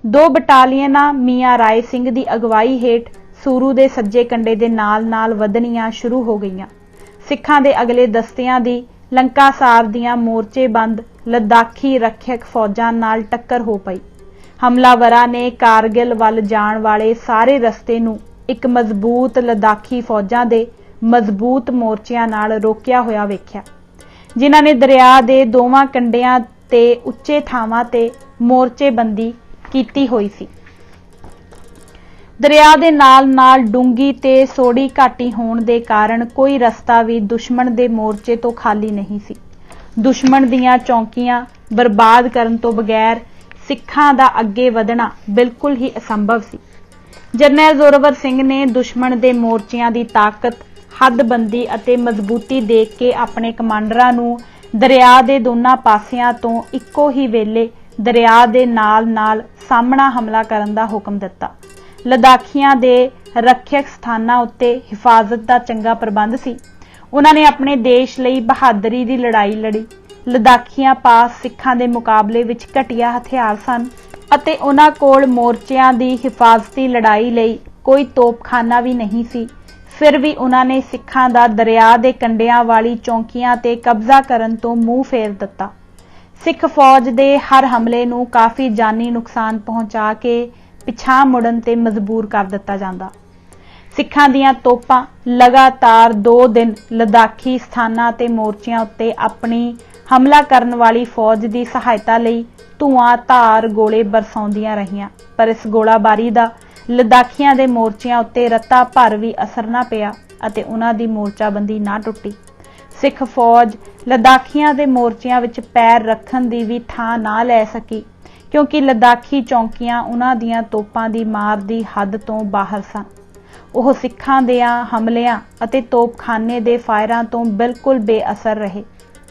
2 ਬਟਾਲੀਅਨਾਂ ਮੀਆਂ ਰਾਏ ਸਿੰਘ ਦੀ ਅਗਵਾਈ ਹੇਠ ਸੂਰੂ ਦੇ ਸੱਜੇ ਕੰਢੇ ਦੇ ਨਾਲ-ਨਾਲ ਵਧਣੀਆਂ ਸ਼ੁਰੂ ਹੋ ਗਈਆਂ। ਸਿੱਖਾਂ ਦੇ ਅਗਲੇ ਦਸਤਿਆਂ ਦੀ ਲੰਕਾਸਾਰ ਦੀਆਂ ਮੋਰਚੇਬੰਦ ਲੱਦਾਖੀ ਰੱਖਿਅਕ ਫੌਜਾਂ ਨਾਲ ਟੱਕਰ ਹੋ ਪਈ। ਹਮਲਾਵਰਾਂ ਨੇ ਕਾਰਗਿਲ ਵੱਲ ਜਾਣ ਵਾਲੇ ਸਾਰੇ ਰਸਤੇ ਨੂੰ ਇੱਕ ਮਜ਼ਬੂਤ ਲੱਦਾਖੀ ਫੌਜਾਂ ਦੇ ਮਜ਼ਬੂਤ ਮੋਰਚਿਆਂ ਨਾਲ ਰੋਕਿਆ ਹੋਇਆ ਵੇਖਿਆ, ਜਿਨ੍ਹਾਂ ਨੇ ਦਰਿਆ ਦੇ ਦੋਵਾਂ ਕੰਢਿਆਂ ਤੇ ਉੱਚੇ ਥਾਵਾਂ ਤੇ ਮੋਰਚੇਬੰਦੀ ਕੀਤੀ ਹੋਈ ਸੀ। ਦਰਿਆ ਦੇ ਨਾਲ-ਨਾਲ ਡੂੰਗੀ ਤੇ ਸੋੜੀ ਘਾਟੀ ਹੋਣ ਦੇ ਕਾਰਨ ਕੋਈ ਰਸਤਾ ਵੀ ਦੁਸ਼ਮਣ ਦੇ ਮੋਰਚੇ ਤੋਂ ਖਾਲੀ ਨਹੀਂ ਸੀ। ਦੁਸ਼ਮਣ ਦੀਆਂ ਚੌਕੀਆਂ ਬਰਬਾਦ ਕਰਨ ਤੋਂ ਬਗੈਰ ਸਿੱਖਾਂ ਦਾ ਅੱਗੇ ਵਧਣਾ ਬਿਲਕੁਲ ਹੀ ਅਸੰਭਵ ਸੀ। ਜਰਨੈਲ ਜ਼ੋਰਾਵਰ ਸਿੰਘ ਨੇ ਦੁਸ਼ਮਣ ਦੇ ਮੋਰਚਿਆਂ ਦੀ ਤਾਕਤ, ਹੱਦਬੰਦੀ ਅਤੇ ਮਜ਼ਬੂਤੀ ਦੇਖ ਕੇ ਆਪਣੇ ਕਮਾਂਡਰਾਂ ਨੂੰ ਦਰਿਆ ਦੇ ਦੋਨਾਂ ਪਾਸਿਆਂ ਤੋਂ ਇੱਕੋ ਹੀ ਵੇਲੇ ਦਰਿਆ ਦੇ ਨਾਲ-ਨਾਲ ਸਾਹਮਣਾ ਹਮਲਾ ਕਰਨ ਦਾ ਹੁਕਮ ਦਿੱਤਾ। ਲੱਦਾਖੀਆਂ ਦੇ ਰੱਖਿਅਕ ਸਥਾਨਾਂ ਉੱਤੇ ਹਿਫਾਜ਼ਤ ਦਾ ਚੰਗਾ ਪ੍ਰਬੰਧ ਸੀ। ਉਹਨਾਂ ਨੇ ਆਪਣੇ ਦੇਸ਼ ਲਈ ਬਹਾਦਰੀ ਦੀ ਲੜਾਈ ਲੜੀ। ਲੱਦਾਖੀਆਂ ਪਾਸ ਸਿੱਖਾਂ ਦੇ ਮੁਕਾਬਲੇ ਵਿੱਚ ਘਟੀਆ ਹਥਿਆਰ ਸਨ ਅਤੇ ਉਹਨਾਂ ਕੋਲ ਮੋਰਚਿਆਂ ਦੀ ਹਿਫਾਜ਼ਤੀ ਲੜਾਈ ਲਈ ਕੋਈ ਤੋਪਖਾਨਾ ਵੀ ਨਹੀਂ ਸੀ। ਫਿਰ ਵੀ ਉਹਨਾਂ ਨੇ ਸਿੱਖਾਂ ਦਾ ਦਰਿਆ ਦੇ ਕੰਢਿਆਂ ਵਾਲੀ ਚੌਕੀਆਂ ਤੇ ਕਬਜ਼ਾ ਕਰਨ ਤੋਂ ਮੂੰਹ ਫੇਰ ਦਿੱਤਾ। ਸਿੱਖ ਫੌਜ ਦੇ ਹਰ ਹਮਲੇ ਨੂੰ ਕਾਫੀ ਜਾਨੀ ਨੁਕਸਾਨ ਪਹੁੰਚਾ ਕੇ ਪਿਛਾਂਹ ਮੁੜਨ ਤੇ ਮਜਬੂਰ ਕਰ ਦਿੱਤਾ ਜਾਂਦਾ। ਸਿੱਖਾਂ ਦੀਆਂ ਤੋਪਾਂ ਲਗਾਤਾਰ 2 ਦਿਨ ਲੱਦਾਖੀ ਸਥਾਨਾਂ ਤੇ ਮੋਰਚਿਆਂ ਉੱਤੇ ਆਪਣੀ ਹਮਲਾ ਕਰਨ ਵਾਲੀ ਫੌਜ ਦੀ ਸਹਾਇਤਾ ਲਈ ਧੂਆਂਧਾਰ ਗੋਲੇ ਬਰਸਾਉਂਦੀਆਂ ਰਹੀਆਂ, ਪਰ ਇਸ ਗੋਲਾਬਾਰੀ ਦਾ ਲੱਦਾਖੀਆਂ ਦੇ ਮੋਰਚਿਆਂ ਉੱਤੇ ਰੱਤਾ ਭਰ ਵੀ ਅਸਰ ਨਾ ਪਿਆ ਅਤੇ ਉਹਨਾਂ ਦੀ ਮੋਰਚਾਬੰਦੀ ਨਾ ਟੁੱਟੀ। ਸਿੱਖ ਫੌਜ ਲੱਦਾਖੀਆਂ ਦੇ ਮੋਰਚਿਆਂ ਵਿੱਚ ਪੈਰ ਰੱਖਣ ਦੀ ਵੀ ਥਾਂ ਨਾ ਲੈ ਸਕੀ, ਕਿਉਂਕਿ ਲੱਦਾਖੀ ਚੌਕੀਆਂ ਉਹਨਾਂ ਦੀਆਂ ਤੋਪਾਂ ਦੀ ਮਾਰ ਦੀ ਹੱਦ ਤੋਂ ਬਾਹਰ ਸਨ। ਉਹ ਸਿੱਖਾਂ ਦਿਆਂ ਹਮਲਿਆਂ ਅਤੇ ਤੋਪਖਾਨੇ ਦੇ ਫਾਇਰਾਂ ਤੋਂ ਬਿਲਕੁਲ ਬੇਅਸਰ ਰਹੇ।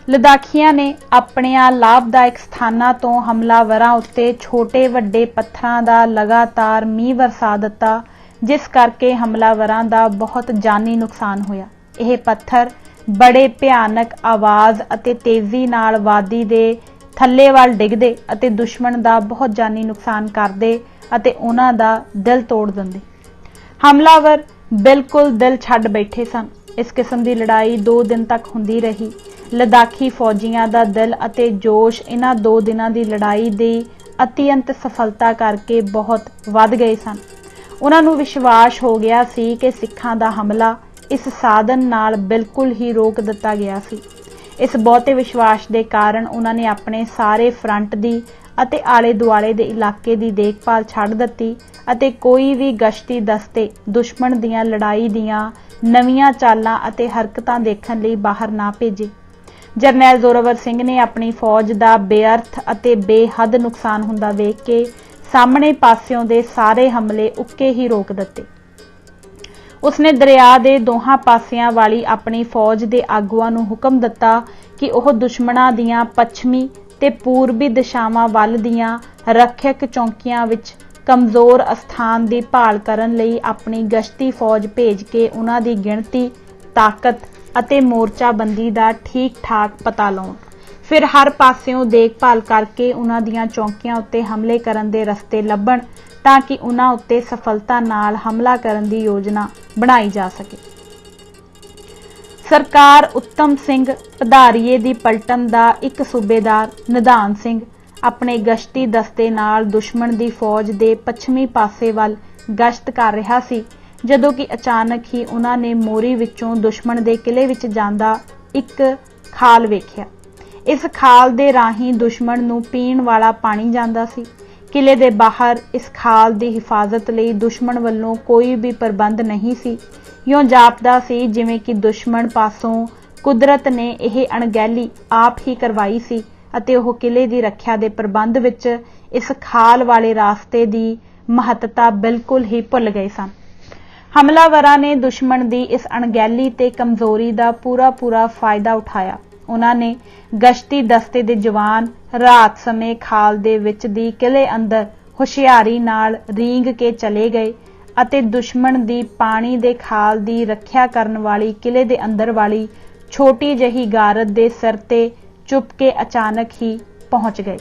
ਲੱਦਾਖੀਆਂ ਨੇ ਆਪਣੀਆਂ ਲਾਭਦਾਇਕ ਸਥਾਨਾਂ ਤੋਂ ਹਮਲਾਵਰਾਂ ਉੱਤੇ ਛੋਟੇ ਵੱਡੇ ਪੱਥਰਾਂ ਦਾ ਲਗਾਤਾਰ ਮੀਂਹ ਵਰਸਾ ਦਿੱਤਾ, ਜਿਸ ਕਰਕੇ ਹਮਲਾਵਰਾਂ ਦਾ ਬਹੁਤ ਜਾਨੀ ਨੁਕਸਾਨ ਹੋਇਆ। ਇਹ ਪੱਥਰ ਬੜੇ ਭਿਆਨਕ ਆਵਾਜ਼ ਅਤੇ ਤੇਜ਼ੀ ਨਾਲ ਵਾਦੀ ਦੇ ਥੱਲੇ ਵੱਲ ਡਿੱਗਦੇ ਅਤੇ ਦੁਸ਼ਮਣ ਦਾ ਬਹੁਤ ਜਾਨੀ ਨੁਕਸਾਨ ਕਰਦੇ ਅਤੇ ਉਹਨਾਂ ਦਾ ਦਿਲ ਤੋੜ ਦਿੰਦੇ। ਹਮਲਾਵਰ ਬਿਲਕੁਲ ਦਿਲ ਛੱਡ ਬੈਠੇ ਸਨ। ਇਸ ਕਿਸਮ ਦੀ ਲੜਾਈ 2 ਦਿਨ ਤੱਕ ਹੁੰਦੀ ਰਹੀ। ਲੱਦਾਖੀ ਫੌਜੀਆਂ ਦਾ ਦਿਲ ਅਤੇ ਜੋਸ਼ ਇਹਨਾਂ 2 ਦਿਨਾਂ ਦੀ ਲੜਾਈ ਦੀ ਅਤਿਅੰਤ ਸਫਲਤਾ ਕਰਕੇ ਬਹੁਤ ਵੱਧ ਗਏ ਸਨ। ਉਹਨਾਂ ਨੂੰ ਵਿਸ਼ਵਾਸ ਹੋ ਗਿਆ ਸੀ ਕਿ ਸਿੱਖਾਂ ਦਾ ਹਮਲਾ ਇਸ ਸਾਧਨ ਨਾਲ ਬਿਲਕੁਲ ਹੀ ਰੋਕ ਦਿੱਤਾ ਗਿਆ ਸੀ। ਇਸ ਬਹੁਤੇ ਵਿਸ਼ਵਾਸ ਦੇ ਕਾਰਨ ਉਹਨਾਂ ਨੇ ਆਪਣੇ ਸਾਰੇ ਫਰੰਟ ਦੀ ਅਤੇ ਆਲੇ ਦੁਆਲੇ ਦੇ ਇਲਾਕੇ ਦੀ ਦੇਖਭਾਲ ਛੱਡ ਦਿੱਤੀ ਅਤੇ ਕੋਈ ਵੀ ਗਸ਼ਤੀ ਦਸਤੇ ਦੁਸ਼ਮਣ ਦੀਆਂ ਲੜਾਈ ਦੀਆਂ ਨਵੀਆਂ ਚਾਲਾਂ ਅਤੇ ਹਰਕਤਾਂ ਦੇਖਣ ਲਈ ਬਾਹਰ ਨਾ ਭੇਜੇ। ਜਰਨੈਲ ਜ਼ੋਰਾਵਰ ਸਿੰਘ ਨੇ ਆਪਣੀ ਫੌਜ ਦਾ ਬੇਅਰਥ ਅਤੇ ਬੇਹੱਦ ਨੁਕਸਾਨ ਹੁੰਦਾ ਵੇਖ ਕੇ ਸਾਹਮਣੇ ਪਾਸਿਓਂ ਦੇ ਸਾਰੇ ਹਮਲੇ ਉੱਕੇ ਹੀ ਰੋਕ ਦਿੱਤੇ। ਉਸਨੇ ਦਰਿਆ ਦੇ ਦੋਹਾਂ ਪਾਸਿਆਂ ਵਾਲੀ ਆਪਣੀ ਫੌਜ ਦੇ ਆਗੂਆਂ ਨੂੰ ਹੁਕਮ ਦਿੱਤਾ ਕਿ ਉਹ ਦੁਸ਼ਮਣਾਂ ਦੀਆਂ ਪੱਛਮੀ ਤੇ ਪੂਰਬੀ ਦਿਸ਼ਾਵਾਂ ਵੱਲ ਦੀਆਂ ਰੱਖਿਅਕ ਚੌਕੀਆਂ ਵਿੱਚ ਕਮਜ਼ੋਰ ਅਸਥਾਨ ਦੀ ਭਾਲ ਕਰਨ ਲਈ ਆਪਣੀ ਗਸ਼ਤੀ ਫੌਜ ਭੇਜ ਕੇ ਉਹਨਾਂ ਦੀ ਗਿਣਤੀ, ਤਾਕਤ ਅਤੇ ਮੋਰਚਾਬੰਦੀ ਦਾ ਠੀਕ-ਠਾਕ ਪਤਾ ਲਾਉਣ। ਫਿਰ ਹਰ ਪਾਸਿਓਂ ਦੇਖਭਾਲ ਕਰਕੇ ਉਹਨਾਂ ਦੀਆਂ ਚੌਕੀਆਂ ਉੱਤੇ ਹਮਲੇ ਕਰਨ ਦੇ ਰਸਤੇ ਲੱਭਣ ਤਾਂ ਕਿ ਉਹਨਾਂ ਉੱਤੇ ਸਫਲਤਾ ਨਾਲ ਹਮਲਾ ਕਰਨ ਦੀ ਯੋਜਨਾ ਬਣਾਈ ਜਾ ਸਕੇ। ਸਰਕਾਰ ਉੱਤਮ ਸਿੰਘ ਪਧਾਰੀਏ ਦੀ ਪਲਟਨ ਦਾ ਇੱਕ ਸੂਬੇਦਾਰ ਨਿਧਾਨ ਸਿੰਘ ਆਪਣੇ ਗਸ਼ਤੀ ਦਸਤੇ ਨਾਲ ਦੁਸ਼ਮਣ ਦੀ ਫੌਜ ਦੇ ਪੱਛਮੀ ਪਾਸੇ ਵੱਲ ਗਸ਼ਤ ਕਰ ਰਿਹਾ ਸੀ, ਜਦੋਂ ਕਿ ਅਚਾਨਕ ਹੀ ਉਹਨਾਂ ਨੇ ਮੋਰੀ ਵਿੱਚੋਂ ਦੁਸ਼ਮਣ ਦੇ ਕਿਲੇ ਵਿੱਚ ਜਾਂਦਾ ਇੱਕ ਖਾਲ ਵੇਖਿਆ। ਇਸ ਖਾਲ ਦੇ ਰਾਹੀਂ ਦੁਸ਼ਮਣ ਨੂੰ ਪੀਣ ਵਾਲਾ ਪਾਣੀ ਜਾਂਦਾ ਸੀ। किले दे बाहर इस खाल की हिफाजत लई दुश्मन वालों कोई भी प्रबंध नहीं सी। यों जापदा सी जिवें कि दुश्मन पासों कुदरत ने यह अणगहली आप ही करवाई सी अते ओह किले की रखिया के प्रबंध विच इस खाल वाले रास्ते की महत्ता बिल्कुल ही भुल गए सन। हमलावरां ने दुश्मन की इस अणगहली ते कमजोरी का पूरा फायदा उठाया। उन्होंने गश्ती दस्ते दे जवान रात समय खाल दे विच दी किले अंदर हुशियारी नाल रींग के चले गए अते दुश्मन की पानी दे खाल की रखिया करन वाली किले दे अंदर वाली छोटी जही गारत दे सिर ते चुप के अचानक ही पहुंच गए।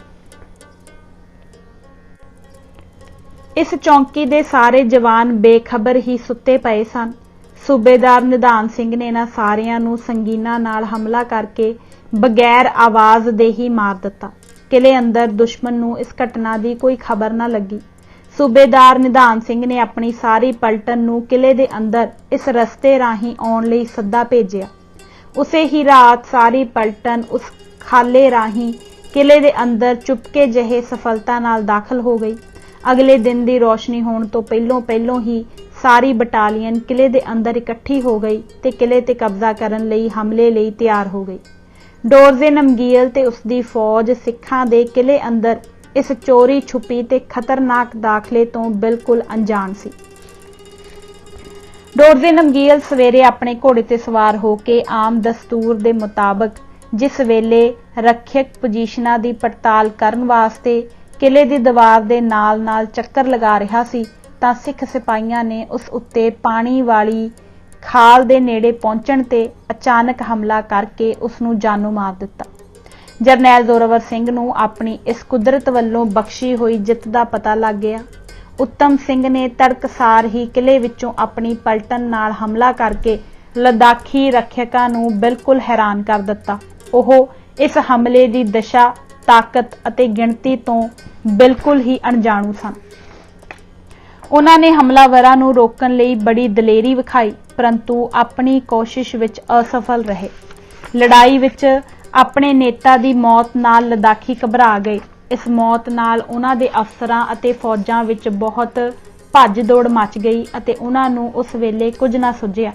इस चौंकी दे सारे जवान बेखबर ही सुते पए सन। सूबेदार निधान सिंह ने इन्हां सारियां नूं संगीना नाल हमला करके बगैर आवाज दे ही मार दिता। किले अंदर दुश्मन नूं इस घटना की कोई खबर न लगी। सूबेदार निधान सिंह ने अपनी सारी पलटन नूं किले दे अंदर इस रस्ते राही आउण लई सद्दा भेजिया। उसे ही रात सारी पलटन उस खाले राही किले दे अंदर चुपके जहे सफलता नाल दाखिल हो गई। अगले दिन की रोशनी होने तो पहलों ही सारी बटालियन किले दे अंदर इकट्ठी हो गई ते किले ते कब्जा करन लई हमले लई तैयार हो गई। डोरजे नमगील ते उसदी फौज सिखां दे किले अंदर इस चोरी छुपी ते खतरनाक दाखले तो बिल्कुल अनजान सी। डोरजे नमगील सवेरे अपने घोड़े ते सवार होके आम दस्तूर दे मुताबक जिस वेले रखियक पोजीशनां दी पड़ताल करन वास्ते किले दी दीवार दे नाल नाल चक्कर लगा रहा सी तां सिख सिपाहियां ने उस उत्ते पानी वाली खाल दे नेड़े पहुंचण ते अचानक हमला करके उसनूं जानू मार दिता। जरनैल जोरावर सिंह नूं अपनी इस कुदरत वल्लों बख्शी हुई जित दा पता लग गया। उत्तम सिंह ने तड़कसार ही किले विचों अपनी पलटन नाल हमला करके लद्दाखी रखियकां नूं बिल्कुल हैरान कर दिता। ओह इस हमले की दिशा ताकत अते गिणती तो बिल्कुल ही अणजाणू सन। उन्होंने हमलावरां नूं रोकण लई बड़ी दलेरी विखाई परंतु अपनी कोशिश विच असफल रहे। लड़ाई विच अपने नेता की मौत नाल लद्दाखी घबरा गए। इस मौत नाल उन्हां दे अफसरां अते फौजां विच बहुत भज दौड़ मच गई अते उन्हां नूं उस वेले कुछ ना सुझिया।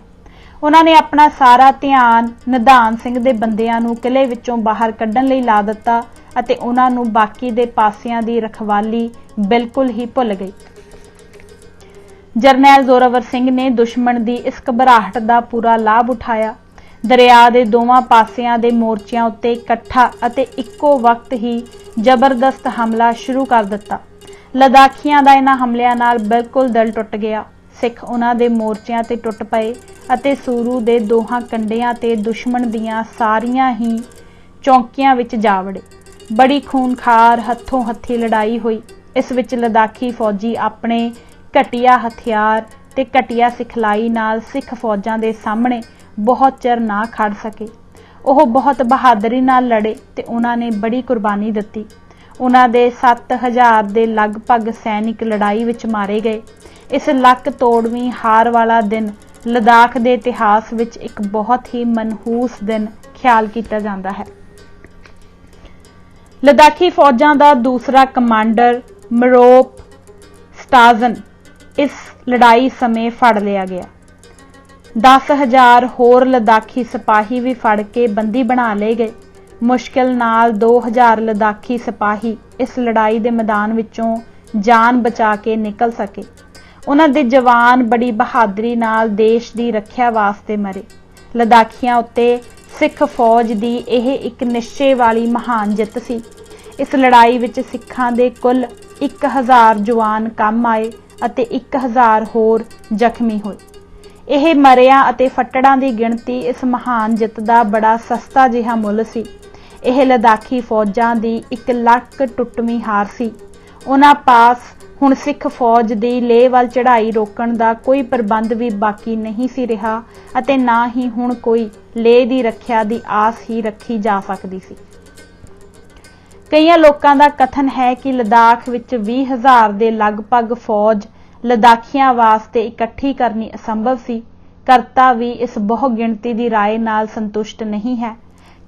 उन्होंने अपना सारा ध्यान निधान सिंह दे बंदियां नूं किले विचों बाहर कड्ढण लई ला दिता अते उन्हां नूं बाकी दे पासियां दी रखवाली बिल्कुल ही भुल गई। जरनैल जोरावर सिंह ने दुश्मन की इस घबराहट का पूरा लाभ उठाया। दरिया के दोवां पासियां दे मोर्चियां उत्ते इकट्ठा अते इक्को वक्त ही जबरदस्त हमला शुरू कर दिता। लद्दाखियां दा इन्हां हमलियां नाल बिल्कुल दिल टुट गया। सिख उन्हां दे मोर्चियां ते टुट पए अते सूरू दे दोहां कंडियां ते दुश्मन दियां सारियां ही चौंकियां विच जा वड़े। बड़ी खूनखार हथों हथी लड़ाई हुई। इस विच लद्दाखी फौजी अपने घटिया हथियार ते घटिया सिखलाई नाल सिख फौजां दे सामने बहुत चिर ना खड़ सके। ओह बहुत बहादरी नाल लड़े ते उन्हां ने बड़ी कुर्बानी दिती। उन्हां दे 7000 दे लगभग सैनिक लड़ाई विच मारे गए। इस लक तोड़वीं हार वाला दिन लद्दाख दे इतिहास विच एक बहुत ही मनहूस दिन ख्याल किया जाता है। लद्दाखी फौजां दा दूसरा कमांडर मरोप स्टाजन इस लड़ाई समय फड़ लिया गया। 10,000 होर लद्दाखी सिपाही भी फड़ के बंदी बना ले गए। मुश्किल नाल 2000 लद्दाखी सिपाही इस लड़ाई के मैदान विचों जान बचा के निकल सके। उन्हां दे जवान बड़ी बहादरी नाल देश की रखिया वास्ते मरे। लद्दाखियां उत्ते सिख फौज की यह एक निश्चे वाली महान जित सी। इस लड़ाई विच सिखां दे कुल 1000 जवान कम आए अते 1000 होर जख्मी होए। यह मरियां अते फट्टड़ां की गिणती इस महान जित का बड़ा सस्ता जिहा मुल सी। यह लद्दाखी फौजां की एक लक टुटवीं हार सी। उन्हां पास हुण सिख फौज की लेह वल चढ़ाई रोकण का कोई प्रबंध भी बाकी नहीं सी रहा अते ना ही हुण कोई लेह की रखिया की आस ही रखी जा सकती सी। कई लोगों का कथन है कि लद्दाख विच 20,000 के लगभग फौज लद्दाखियां वास्ते इकट्ठी करनी असंभव सी। करता भी इस बहु गिणती की राय नाल संतुष्ट नहीं है।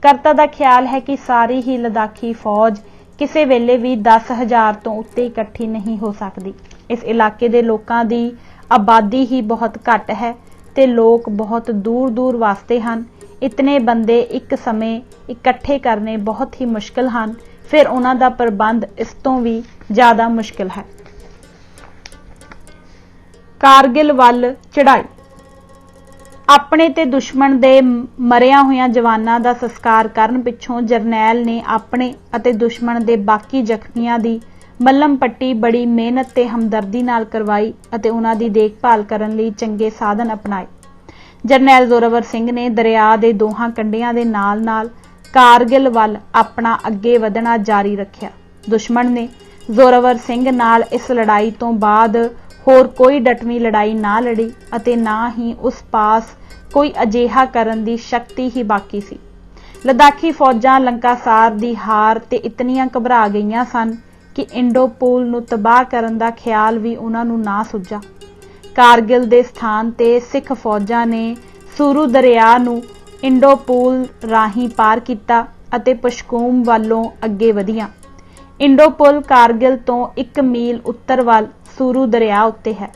करता का ख्याल है कि सारी ही लद्दाखी फौज ਕਿਸੇ ਵੇਲੇ ਵੀ 10,000 ਤੋਂ ਉੱਤੇ ਇਕੱਠੀ नहीं हो सकती। इस इलाके ਦੇ ਲੋਕਾਂ ਦੀ आबादी ही बहुत घट है ते लोग बहुत दूर दूर वास्ते हैं। इतने बंदे एक समय इकट्ठे करने बहुत ही मुश्किल हैं, फिर उन्हां दा प्रबंध इस तो भी ज़्यादा मुश्किल है। कारगिल वल चढ़ाई। अपने ते दुश्मन दे मरिया होया जवानां दा संस्कार करन पिछों जरनैल ने अपने अते दुश्मन दे बाकी जख्मियां दी मल्लम पट्टी बड़ी मेहनत ते हमदर्दी नाल करवाई अते उन्हां दी देखभाल करन लई चंगे साधन अपनाए। जरनैल जोरावर सिंह ने दरिया दे दोहां कंढियां दे नाल-नाल कारगिल वल अपना अगे वधना जारी रखिया। दुश्मन ने जोरावर सिंह नाल इस लड़ाई तो बाद होर कोई डटवीं लड़ाई ना लड़ी अते ना ही उस पास कोई अजिहा करन दी शक्ति ही बाकी सी। लद्दाखी फौजां लंकासार दी हार ते इतनियां घबरा गईयां सन कि इंडोपुल नूं तबाह करन दा ख्याल भी उन्हां नूं ना सुझा। कारगिल दे स्थान ते सिख फौजां ने सूरू दरिया नूं इंडोपुल राही पार किया अते पशकूम वालों अगे वधियां। इंडोपुल कारगिल तो 1 मील उत्तर वल सूरू दरिया उत्ते है।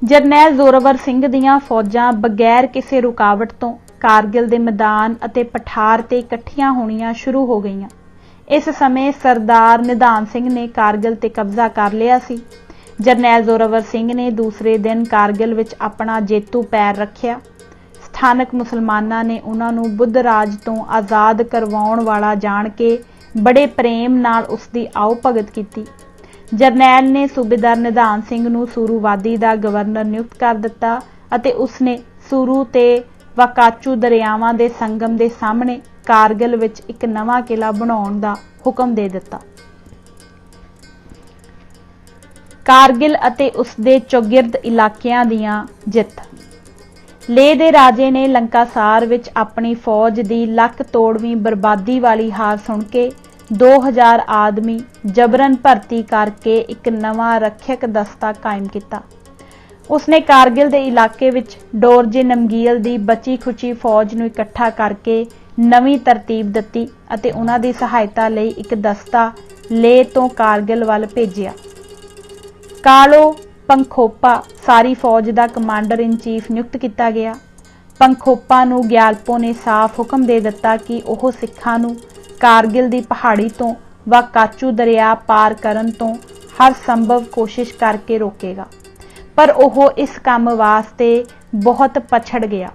जरनैल जोरावर सिंह दीयां फौजां बगैर किसी रुकावट तो कारगिल दे मैदान अते पठार ते इकट्ठियां होणियां शुरू हो गईयां। इस समय सरदार निधान सिंह ने कारगिल ते कब्जा कर लिया सी। जरनैल जोरावर सिंह ने दूसरे दिन कारगिल विच अपना जेतू पैर रखिया। स्थानक मुसलमानां ने उन्हां नूं बुद्ध राज तो आज़ाद करवाउण वाला जाण के बड़े प्रेम नाल उसदी आओ भगत कीती। जरनैल ने सूबेदार निधान सिंह नूं सूरू वादी दा गवर्नर नियुक्त कर दिता अते उसने सूरू ते वाकाचू दरियावां दे संगम दे सामने कारगिल विच एक नवां किला बनाउण दा हुक्म दे दिता। कारगिल अते उसदे चौगिर्द इलाकियां दियां जित। लेह दे राजे ने लंकासार विच अपनी फौज दी लक तोड़वीं बर्बादी वाली हार सुन के 2000 आदमी जबरन भर्ती करके एक नवां रक्षक दस्ता कायम किया। उसने कारगिल दे इलाके विच डोरजे नमगील दी बची खुची फौज नूं इकट्ठा करके नवीं तरतीब दित्ती अते उन्हां दी सहायता लई एक दस्ता लेह तो कारगिल वल भेजिया। कालो पंखोपा सारी फौज दा कमांडर इन चीफ नियुक्त किया गया। पंखोपा नूं ग्यालपो ने साफ हुक्म दे दिता कि ओह सिखां नूं कारगिल दी पहाड़ी तो वाकाचू दरिया पार करन तो हर संभव कोशिश करके रोकेगा, पर ओह इस काम वास्ते बहुत पछड़ गया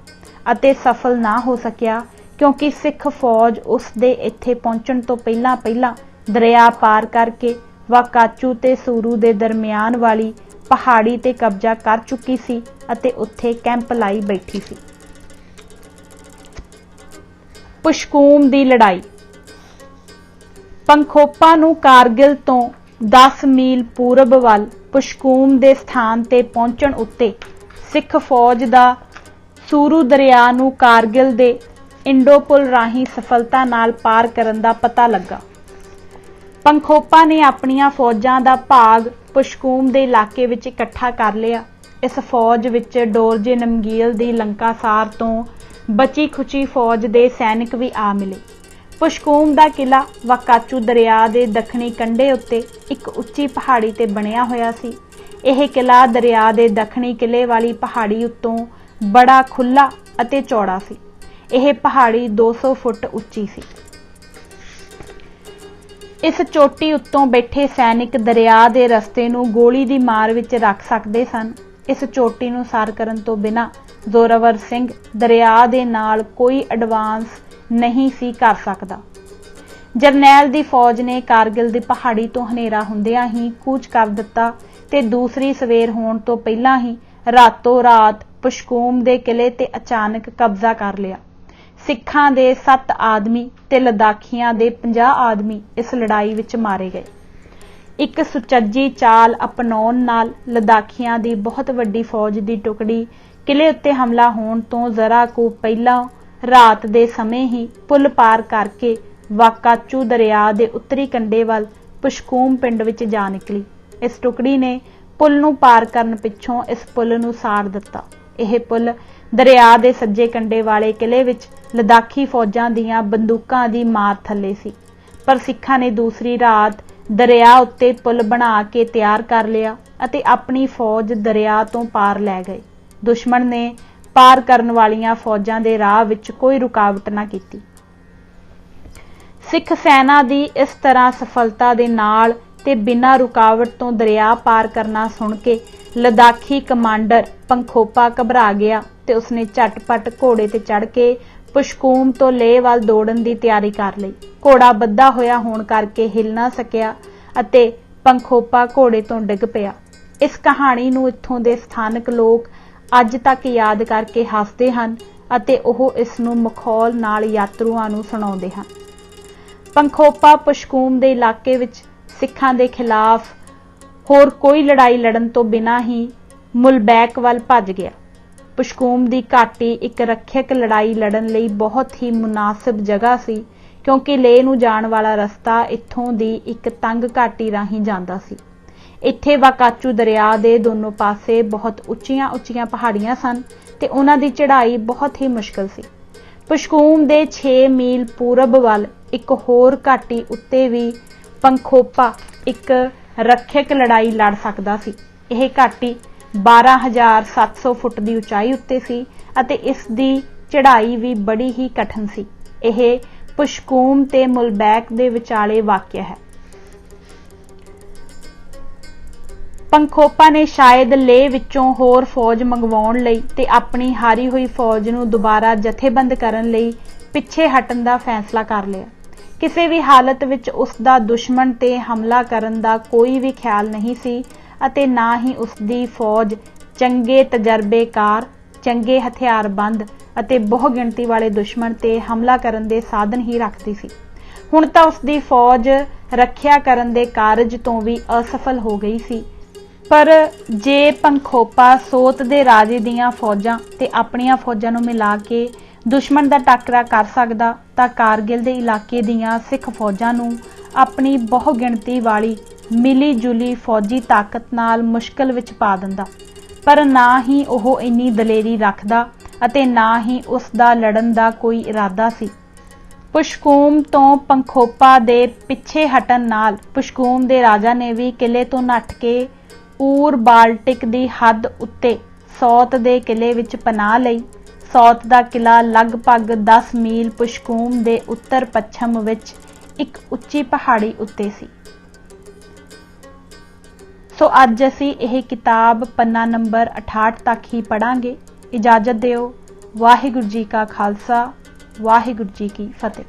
अते सफल ना हो सकिया क्योंकि सिख फौज उस दे इत्थे पहुंचण तो पहला दरिया पार करके वाकाचू ते सूरू दे दरमियान वाली पहाड़ी ते कब्जा कर चुकी सी अते उत्थे कैंप लाई बैठी सी। पुशकूम दी लड़ाई। पंखोपा नूं कारगिल तो 10 मील पूरब वल पुशकूम दे स्थान ते पहुंचण उत्ते सिख फौज दा सूरू दरिया नूं कारगिल दे इंडोपुल राही सफलता नाल पार करन दा पता लगा। पंखोपा ने अपनियां फौजां दा भाग पुशकूम दे इलाके विच इकट्ठा कर लिया। इस फौज विच डोरजे नमगील दी लंकासार तो बची खुची फौज दे सैनिक भी आ मिले। पुशकूम दा किला वाकाचू दरिया दे दक्षिणी कंढे उत्ते एक उच्ची पहाड़ी ते बनिया होया सी। यह किला दरिया दे दक्षिणी किले वाली पहाड़ी उत्तों बड़ा खुला अते चौड़ा सी। यह पहाड़ी 200 फुट उच्ची सी। इस चोटी उत्तों बैठे सैनिक दरिया दे रस्ते नूं गोली दी मार विच रख सकदे सन। इस चोटी नूं सार करन तो बिना जोरावर सिंह दरिया दे नाल कोई एडवांस नहीं सी कर सकदा। जरनैल दी फौज ने कारगिल दी पहाड़ी तो हनेरा हुंदियां ही कूच कर दिता ते दूसरी सवेर होण तो पहलां ही रातों रात पुशकूम दे किले ते अचानक कब्जा कर लिया। सिखां दे 7 आदमी ते लद्दाखियां दे 50 आदमी इस लड़ाई विच मारे गए। एक सुचज्जी चाल अपनाउण नाल लद्दाखियां दी बहुत वड्डी फौज दी टुकड़ी किले उत्ते हमला होण तो जरा को पहलां रात दे समय ही पुल पार करके वाकाचू दरिया दे उत्तरी कंढे वल पुशकूम पिंड विच जा निकली। इस टुकड़ी ने पुल नूं पार करन पिछों इस पुल नूं साड़ दिता। यह पुल दरिया दे सज्जे कंढे वाले किले विच लद्दाखी फौजां दीयां बंदूकां दी मार थल्ले सी, पर सिखां ने दूसरी रात दरिया उत्ते पुल बना के तैयार कर लिया ਅਤੇ अपनी फौज दरिया तो पार लै गए। दुश्मन ने पार करन वालियां फौजां दे राह विच कोई रुकावट ना कीती। सिख सेना दी इस तरह सफलता दे नाल ते बिना रुकावट तो दरिया पार करना सुन के लद्दाखी कमांडर पंखोपा घबरा गया ते उसने झटपट घोड़े ते चढ़ के पुशकूम तो लेह वल दौड़न दी तैयारी कर लई। घोड़ा बद्धा होया होण करके हिल ना सकिया अते पंखोपा घोड़े तो डिग पिया। इस कहानी नूं इत्थों दे स्थानक लोग अज तक याद करके हसदे हन अते ओह इस नूं मखौल नाल यात्रुआं नूं सुणाउंदे हन। पंखोपा पुशकूम दे इलाके विच सिखां दे खिलाफ होर कोई लड़ाई लड़न तो बिना ही मुलबैक वल भज गया। पुशकूम दी घाटी एक रखियक लड़ाई लड़न लई बहुत ही मुनासिब जगह सी क्योंकि लेह नूं जाण वाला रस्ता इत्थों दी एक तंग घाटी राहीं जांदा सी। इत्थे वाकाचू दरिया दे दोनों पासे बहुत उच्चियां उच्चियां पहाड़ियां सन ते उन्हां दी चढ़ाई बहुत ही मुश्किल सी। पुशकूम दे 6 मील पूरब वल एक होर घाटी उत्ते भी पंखोपा एक रखियक लड़ाई लड़ सकदा सी। यह घाटी 12,700 फुट की उचाई उत्ते सी अते इस दी चढ़ाई भी बड़ी ही कठिन सी। यह पुशकूम ते मुलबैक दे विचाले वाक़या है। पंखोपा ने शायद लेह विचों होर फौज मंगवाउण लई ते अपनी हारी हुई फौज नूं दुबारा जथेबंद करन लई पिछे हटण दा फैसला कर लिया। किसी भी हालत विच उसदा दुश्मन ते हमला करन दा कोई भी ख्याल नहीं सी अते ना ही उसदी फौज चंगे तजर्बेकार, चंगे हथियारबंद अते बहु गिणती वाले दुश्मन ते हमला करन दे साधन ही रखदी सी। हुण तां उसदी फौज रखिया करन दे कारज तो भी असफल हो गई सी। पर जे पंखोपा सोत दे राजे दीयां फौजां ते अपणियां फौजां नूं मिला के दुश्मन दा टाकरा कर सकदा तां कारगिल दे इलाके दीयां सिख फौजां नूं अपनी बहु गिणती वाली मिली जुली फौजी ताकत नाल मुश्किल विच पा दिंदा। पर ना ही ओह इन्नी दलेरी रखदा अते ना ही उसदा लड़न दा कोई इरादा सी। पुशकूम तो पंखोपा दे पिछे हटन नाल पुशकूम दे राजा ने भी किले तो नट के ऊर बाल्टिक दी हद उत्ते सौत दे किले विच पनाह लई। सौत दा किला लगभग 10 मील पुशकूम दे उत्तर पच्छम विच एक उच्ची पहाड़ी उत्ते सी। सो अज असी यह किताब पन्ना नंबर 68 तक ही पढ़ांगे। इजाजत दिओ। वाहिगुरू जी का खालसा, वाहिगुरू जी की फतेह।